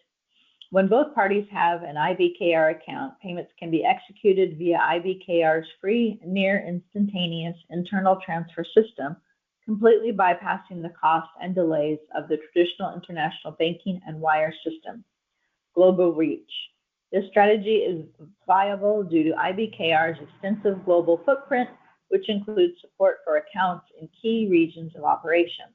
A: when both parties have an IBKR account, payments can be executed via IBKR's free, near instantaneous internal transfer system, completely bypassing the costs and delays of the traditional international banking and wire system. Global reach. This strategy is viable due to IBKR's extensive global footprint, which includes support for accounts in key regions of operation: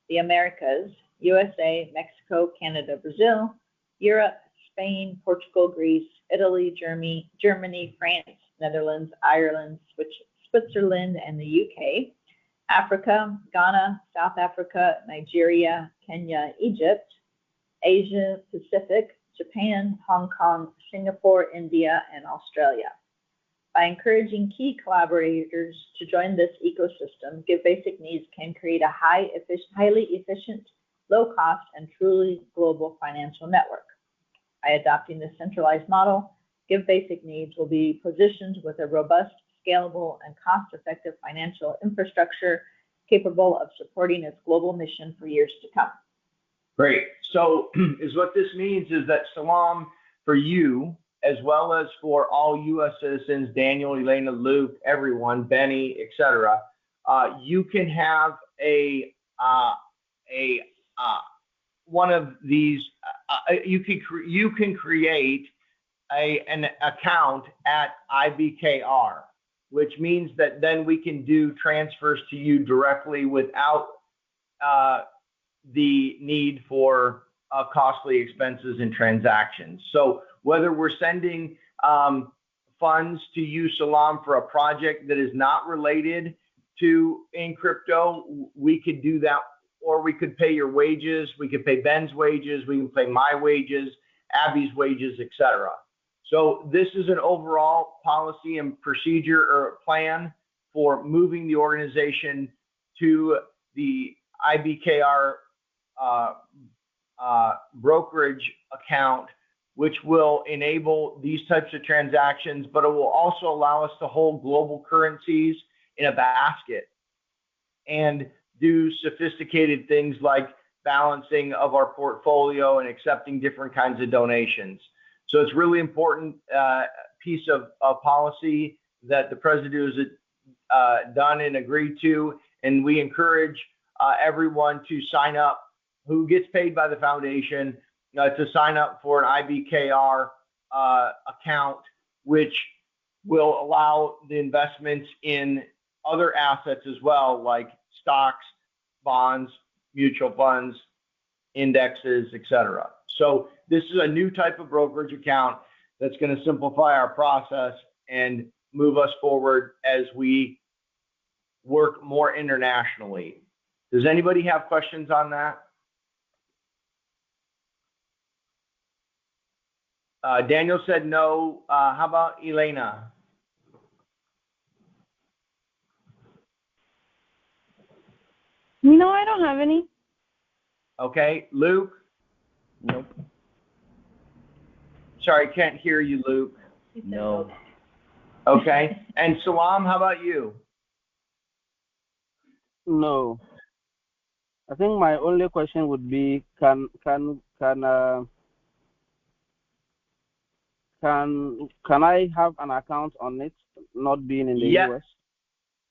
A: the Americas, USA, Mexico, Canada, Brazil, Europe, Spain, Portugal, Greece, Italy, Germany, France, Netherlands, Ireland, Switzerland, and the UK, Africa, Ghana, South Africa, Nigeria, Kenya, Egypt, Asia Pacific, Japan, Hong Kong, Singapore, India, and Australia. By encouraging key collaborators to join this ecosystem, Give Basic Needs can create a highly efficient, low-cost, and truly global financial network. By adopting this centralized model, Give Basic Needs will be positioned with a robust, scalable, and cost-effective financial infrastructure capable of supporting its global mission for years to come.
C: Great. So what this means is that, Salam, for you, as well as for all U.S. citizens, Daniel, Elena, Luke, everyone, Benny, etc., you can have one of these. You can create an account at IBKR, which means that then we can do transfers to you directly without the need for costly expenses and transactions. So whether we're sending funds to you, Salam, for a project that is not related to in crypto, we could do that, or we could pay your wages, we could pay Ben's wages, we can pay my wages, Abby's wages, etc. So this is an overall policy and procedure or plan for moving the organization to the IBKR brokerage account, which will enable these types of transactions, but it will also allow us to hold global currencies in a basket and do sophisticated things like balancing of our portfolio and accepting different kinds of donations. So it's really important piece of policy that the president has done and agreed to, and we encourage everyone to sign up who gets paid by the foundation to sign up for an IBKR account, which will allow the investments in other assets as well, like stocks, bonds, mutual funds, indexes, etc. So this is a new type of brokerage account that's going to simplify our process and move us forward as we work more internationally. Does anybody have questions on that? Daniel said no. How about Elena?
F: No, I don't have any.
C: Okay. Luke?
E: Nope.
C: Sorry, can't hear you, Luke.
E: No.
C: Okay. And Salam, how about you?
B: No. I think my only question would be, can I have an account on it, not being in the US?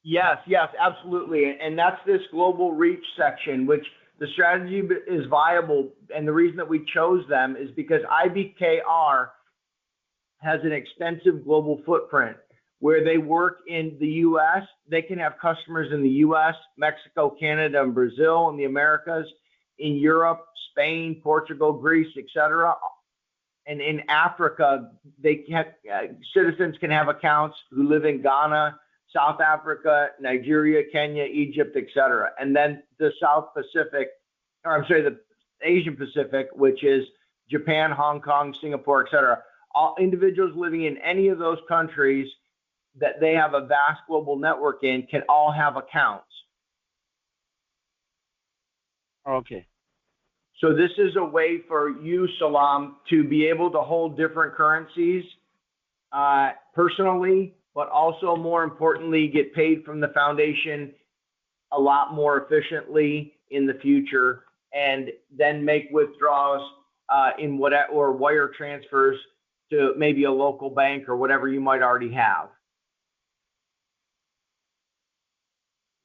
C: Yes, absolutely. And that's this global reach section, which the strategy is viable. And the reason that we chose them is because IBKR has an extensive global footprint. Where they work in the US, they can have customers in the US, Mexico, Canada, and Brazil, in the Americas, in Europe, Spain, Portugal, Greece, etc. And in Africa, citizens can have accounts who live in Ghana, South Africa, Nigeria, Kenya, Egypt, etc. And then the the Asian Pacific, which is Japan, Hong Kong, Singapore, etc. All individuals living in any of those countries that they have a vast global network in can all have accounts.
B: Okay.
C: So this is a way for you, Salam, to be able to hold different currencies personally, but also more importantly, get paid from the foundation a lot more efficiently in the future, and then make withdrawals in whatever, or wire transfers to maybe a local bank or whatever you might already have.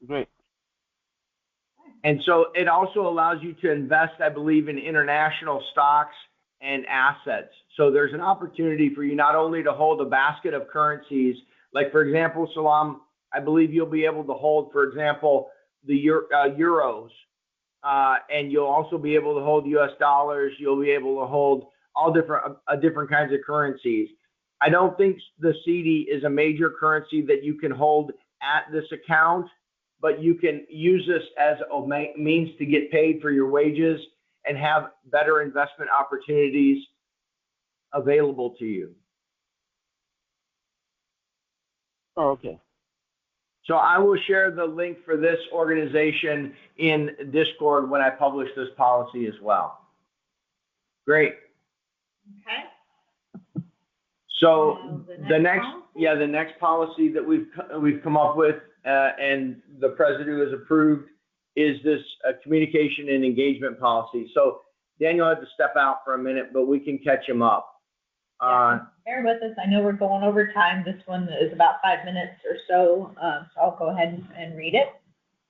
B: Great.
C: And so it also allows you to invest, I believe, in international stocks and assets. So there's an opportunity for you not only to hold a basket of currencies, like for example, Salam, I believe you'll be able to hold, for example, the euros, and you'll also be able to hold US dollars. You'll be able to hold all different kinds of currencies. I don't think the CD is a major currency that you can hold at this account, but you can use this as a means to get paid for your wages and have better investment opportunities available to you.
B: Oh, okay.
C: So I will share the link for this organization in Discord when I publish this policy as well. Great.
A: Okay.
C: So
A: the next
C: the next policy that we've come up with and the president has approved is this communication and engagement policy. So Daniel had to step out for a minute, but we can catch him up.
A: Bear with us. I know we're going over time. This one is about 5 minutes or so, so I'll go ahead and read it.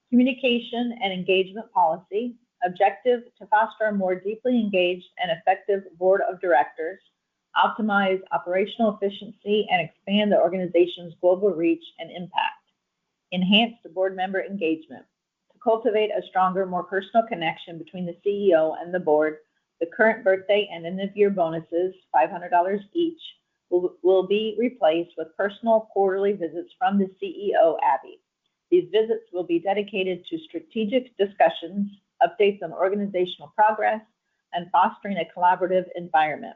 A: Communication and engagement policy. Objective: to foster a more deeply engaged and effective board of directors, optimize operational efficiency, and expand the organization's global reach and impact. Enhance the board member engagement. To cultivate a stronger, more personal connection between the CEO and the board, the current birthday and end-of-year bonuses, $500 each, will be replaced with personal quarterly visits from the CEO, Abby. These visits will be dedicated to strategic discussions, updates on organizational progress, and fostering a collaborative environment.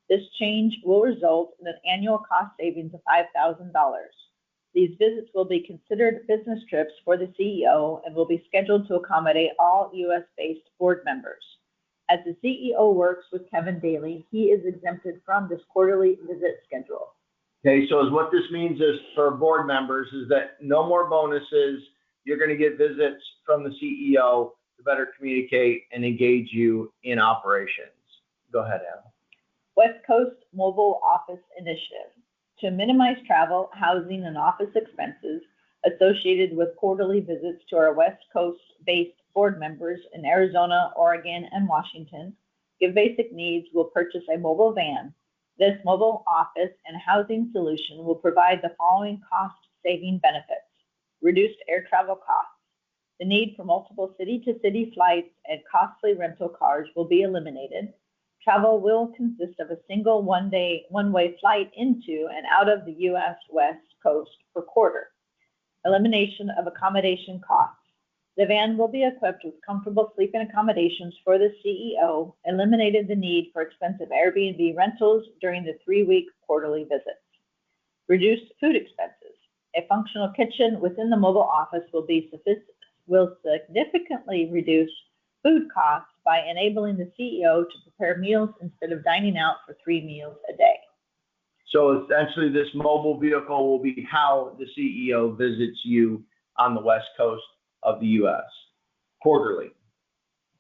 A: This change will result in an annual cost savings of $5,000. These visits will be considered business trips for the CEO and will be scheduled to accommodate all U.S.-based board members. As the CEO works with Kevin daily, he is exempted from this quarterly visit schedule.
C: Okay, so what this means is for board members is that no more bonuses. You're going to get visits from the CEO to better communicate and engage you in operations. Go ahead, Anna.
A: West Coast Mobile Office Initiative. To minimize travel, housing, and office expenses associated with quarterly visits to our West Coast-based board members in Arizona, Oregon, and Washington, Give Basic Needs will purchase a mobile van. This mobile office and housing solution will provide the following cost-saving benefits: reduced air travel costs. The need for multiple city-to-city flights and costly rental cars will be eliminated. Travel will consist of a single one-way flight into and out of the U.S. West Coast per quarter. Elimination of accommodation costs. The van will be equipped with comfortable sleeping accommodations for the CEO, eliminated the need for expensive Airbnb rentals during the 3-week quarterly visits. Reduced food expenses. A functional kitchen within the mobile office will significantly reduce food costs by enabling the CEO to prepare meals instead of dining out for 3 meals a day.
C: So essentially, this mobile vehicle will be how the CEO visits you on the West Coast of the U.S. quarterly.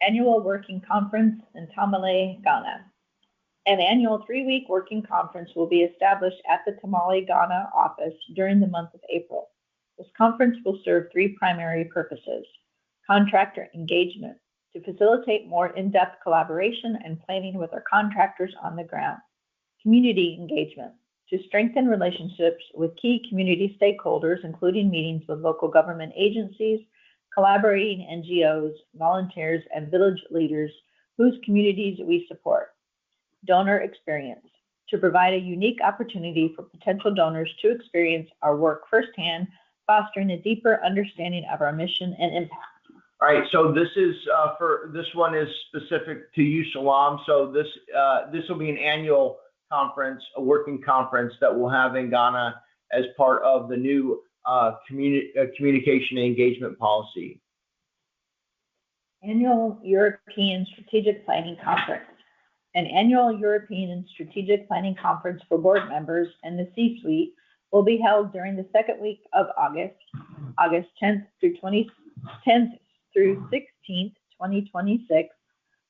A: Annual Working Conference in Tamale, Ghana. An annual 3-week working conference will be established at the Tamale, Ghana office during the month of April. This conference will serve 3 primary purposes: contractor engagement, to facilitate more in-depth collaboration and planning with our contractors on the ground; community engagement, to strengthen relationships with key community stakeholders, including meetings with local government agencies, collaborating NGOs, volunteers, and village leaders whose communities we support; donor experience, to provide a unique opportunity for potential donors to experience our work firsthand, fostering a deeper understanding of our mission and impact.
C: All right, so this one is specific to you, Salam. So this will be an annual conference, a working conference that we'll have in Ghana as part of the new communication and engagement policy.
A: Annual European Strategic Planning Conference. An annual European Strategic Planning Conference for board members and the C-suite will be held during the second week of August, August 10th through 16th, 2026.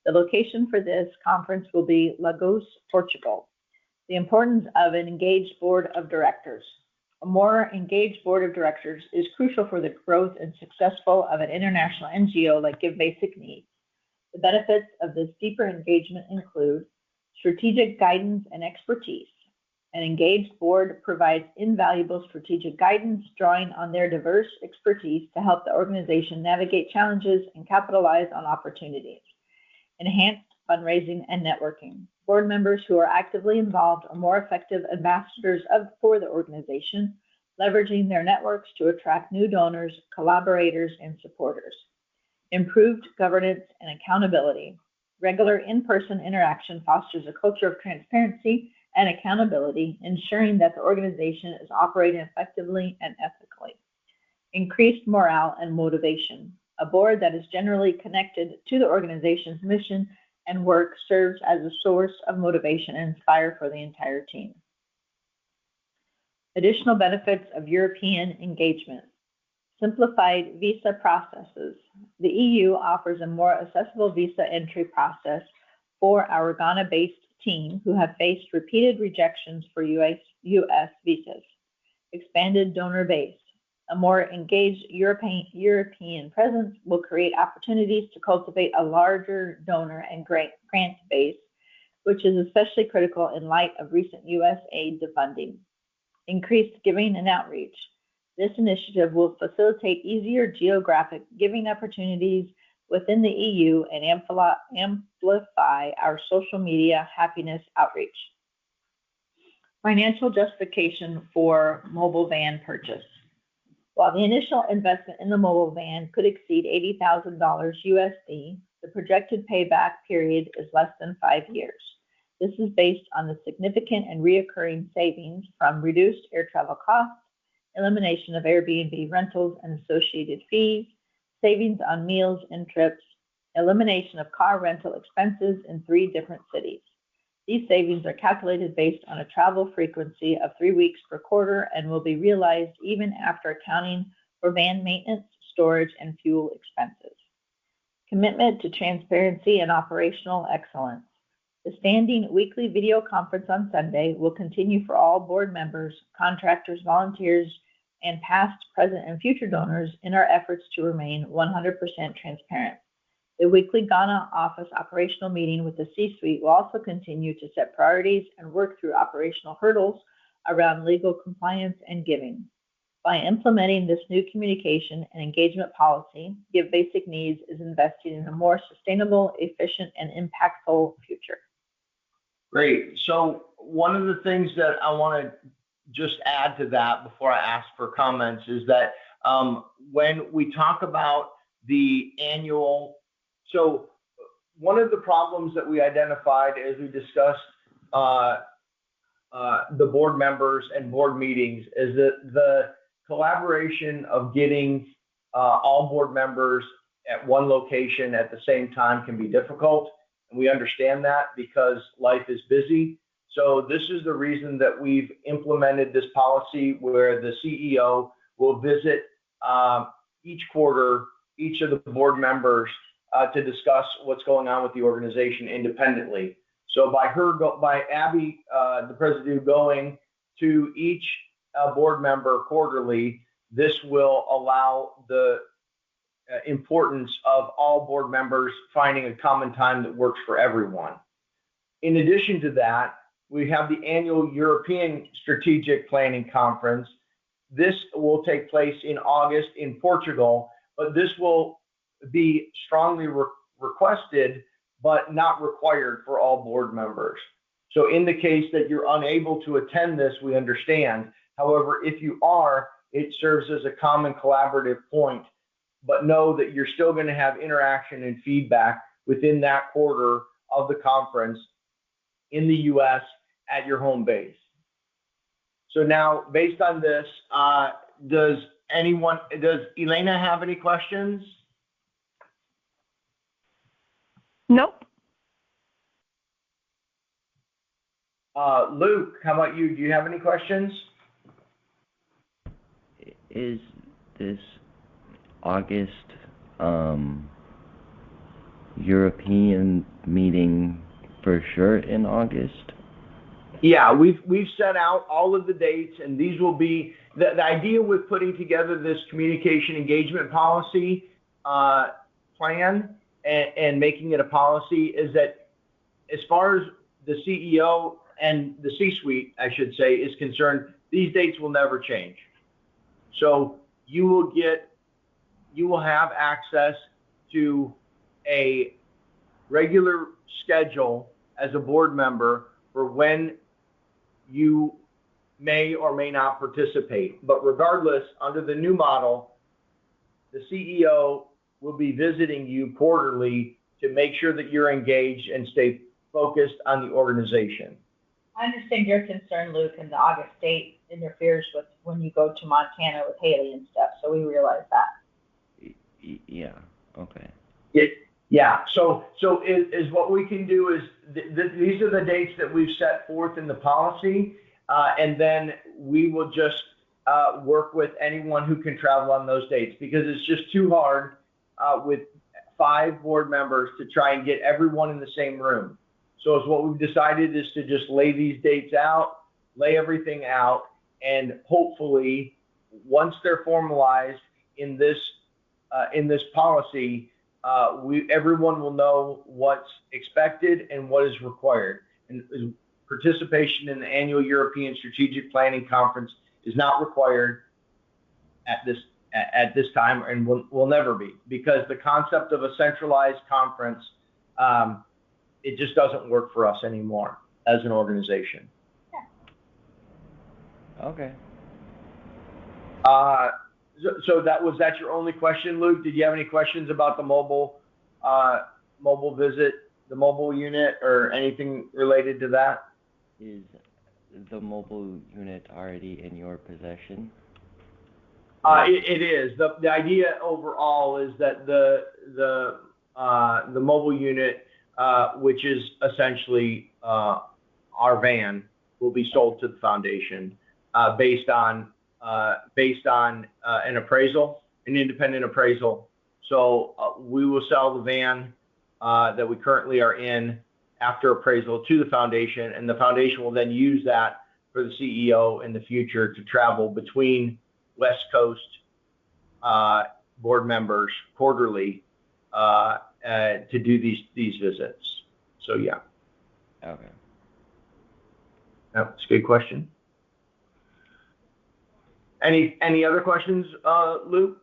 A: The location for this conference will be Lagos, Portugal. The importance of an engaged board of directors. A more engaged board of directors is crucial for the growth and successful of an international NGO like Give Basic Needs. The benefits of this deeper engagement include strategic guidance and expertise. An engaged board provides invaluable strategic guidance, drawing on their diverse expertise to help the organization navigate challenges and capitalize on opportunities. Enhanced fundraising and networking. Board members who are actively involved are more effective ambassadors for the organization, leveraging their networks to attract new donors, collaborators, and supporters. Improved governance and accountability. Regular in-person interaction fosters a culture of transparency and accountability, ensuring that the organization is operating effectively and ethically. Increased morale and motivation. A board that is generally connected to the organization's mission and work serves as a source of motivation and inspire for the entire team. Additional benefits of European engagement. Simplified visa processes. The EU offers a more accessible visa entry process for our Ghana-based team who have faced repeated rejections for US visas. Expanded donor base. A more engaged European presence will create opportunities to cultivate a larger donor and grant base, which is especially critical in light of recent US aid defunding. Increased giving and outreach. This initiative will facilitate easier geographic giving opportunities within the EU and amplify our social media happiness outreach. Financial justification for mobile van purchase. While the initial investment in the mobile van could exceed $80,000 USD, the projected payback period is less than 5 years. This is based on the significant and reoccurring savings from reduced air travel costs, elimination of Airbnb rentals and associated fees, savings on meals and trips, elimination of car rental expenses in 3 different cities. These savings are calculated based on a travel frequency of 3 weeks per quarter and will be realized even after accounting for van maintenance, storage, and fuel expenses. Commitment to transparency and operational excellence. The standing weekly video conference on Sunday will continue for all board members, contractors, volunteers, and past, present, and future donors in our efforts to remain 100% transparent. The weekly Ghana office operational meeting with the C-suite will also continue to set priorities and work through operational hurdles around legal compliance and giving. By implementing this new communication and engagement policy, Give Basic Needs is investing in a more sustainable, efficient, and impactful future.
C: Great. So one of the things that I want to just add to that before I ask for comments is that when we talk about the annual, so one of the problems that we identified as we discussed the board members and board meetings is that the collaboration of getting all board members at one location at the same time can be difficult. And we understand that because life is busy. So this is the reason that we've implemented this policy where the CEO will visit each quarter each of the board members to discuss what's going on with the organization independently. So by Abby, the president, going to each board member quarterly, this will allow the importance of all board members finding a common time that works for everyone. In addition to that, we have the annual European Strategic Planning Conference. This will take place in August in Portugal, but this will be strongly requested, but not required for all board members. So in the case that you're unable to attend this, we understand. However, if you are, it serves as a common collaborative point, but know that you're still going to have interaction and feedback within that quarter of the conference in the US at your home base. So now, based on this, does Elena have any questions?
F: Nope.
C: Luke, how about you? Do you have any questions?
E: Is this August European meeting for sure in August?
C: Yeah, we've set out all of the dates, and these will be the idea with putting together this communication engagement policy plan and making it a policy is that as far as the CEO and the C-suite, I should say, is concerned, these dates will never change. So you will have access to a regular schedule as a board member for when you may or may not participate. But regardless, under the new model, the CEO will be visiting you quarterly to make sure that you're engaged and stay focused on the organization.
A: I understand your concern, Luke, and the August date interferes with when you go to Montana with Haley and stuff, so we realize that.
E: Yeah, okay.
C: Yeah, so is what we can do is these are the dates that we've set forth in the policy, and then we will just work with anyone who can travel on those dates, because it's just too hard with 5 board members to try and get everyone in the same room. So it's what we've decided is to just lay these dates out, lay everything out, and hopefully once they're formalized in this policy, everyone will know what's expected and what is required. And participation in the annual European Strategic Planning Conference is not required at this time, and will never be, because the concept of a centralized conference, it just doesn't work for us anymore as an organization.
A: Yeah.
E: Okay.
C: So was that your only question, Luke? Did you have any questions about the mobile visit, the mobile unit, or anything related to that?
E: Is the mobile unit already in your possession?
C: It is. The idea overall is that the mobile unit, which is essentially our van, will be sold to the foundation based on an appraisal, an independent appraisal. So we will sell the van that we currently are in after appraisal to the foundation, and the foundation will then use that for the CEO in the future to travel between West Coast board members quarterly to do these visits. So yeah.
E: Okay.
C: That's a good question. Any other questions, Luke?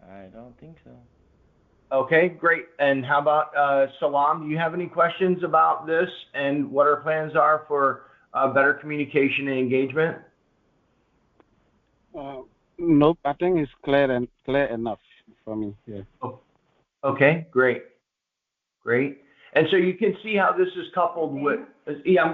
E: I don't think so.
C: Okay, great. And how about Salam? Do you have any questions about this and what our plans are for better communication and engagement?
B: Nope, I think it's clear enough for me. Yeah.
C: Oh, okay, great. And so you can see how this is coupled with, I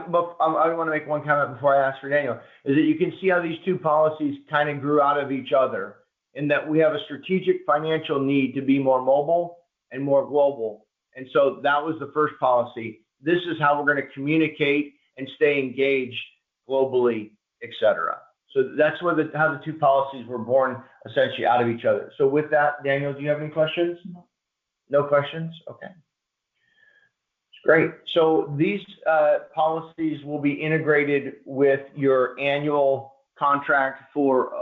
C: want to make one comment before I ask for Daniel, is that you can see how these two policies kind of grew out of each other, in that we have a strategic financial need to be more mobile and more global. And so that was the first policy. This is how we're going to communicate and stay engaged globally, et cetera. So that's where how the two policies were born essentially out of each other. So with that, Daniel, do you have any questions? No questions? Okay. Great. So these policies will be integrated with your annual contract for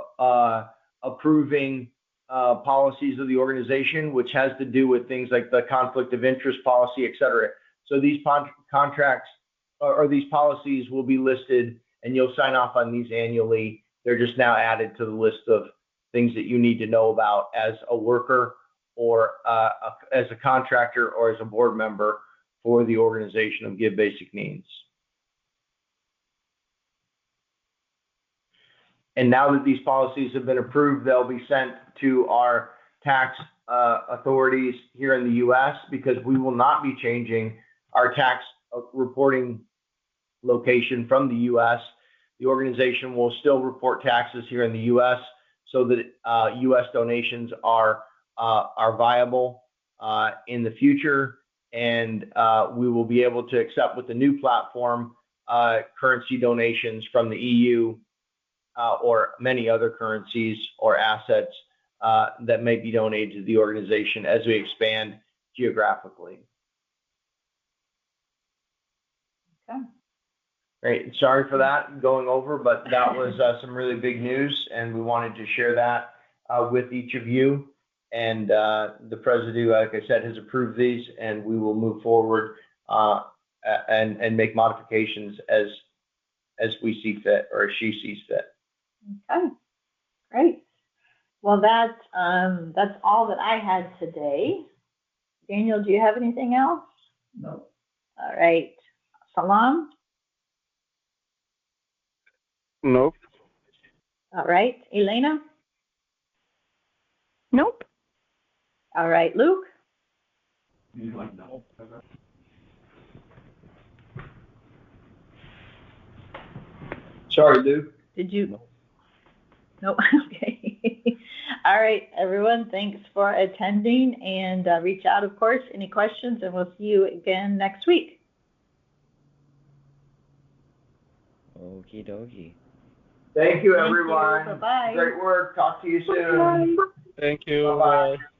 C: approving policies of the organization, which has to do with things like the conflict of interest policy, et cetera. So these contracts or these policies will be listed, and you'll sign off on these annually. They're just now added to the list of things that you need to know about as a worker or as a contractor or as a board member for the organization of Give Basic Needs. And now that these policies have been approved, they'll be sent to our tax authorities here in the U.S., because we will not be changing our tax reporting location from the U.S. The organization will still report taxes here in the U.S. so that U.S. donations are viable in the future. and we will be able to accept with the new platform currency donations from the EU or many other currencies or assets that may be donated to the organization as we expand geographically.
A: Okay.
C: Great. Sorry for that going over, but that was some really big news, and we wanted to share that with each of you. And the president, like I said, has approved these, and we will move forward and make modifications as we see fit or as she sees fit.
A: Okay, great. Well, that's all that I had today. Daniel, do you have anything else?
H: No.
A: All right. Salam?
B: Nope.
A: All right. Elena?
F: Nope.
A: All right. Luke?
H: No.
C: Sorry, Lou.
A: Did you? Nope. Okay. All right, everyone. Thanks for attending, and reach out, of course, any questions, and we'll see you again next week.
E: Okie dokie.
C: Thank you,
A: Thank you.
C: everyone.
A: Bye-bye.
C: Great work. Talk to you soon.
F: Bye.
B: Thank you.
C: Bye-bye.
B: Bye.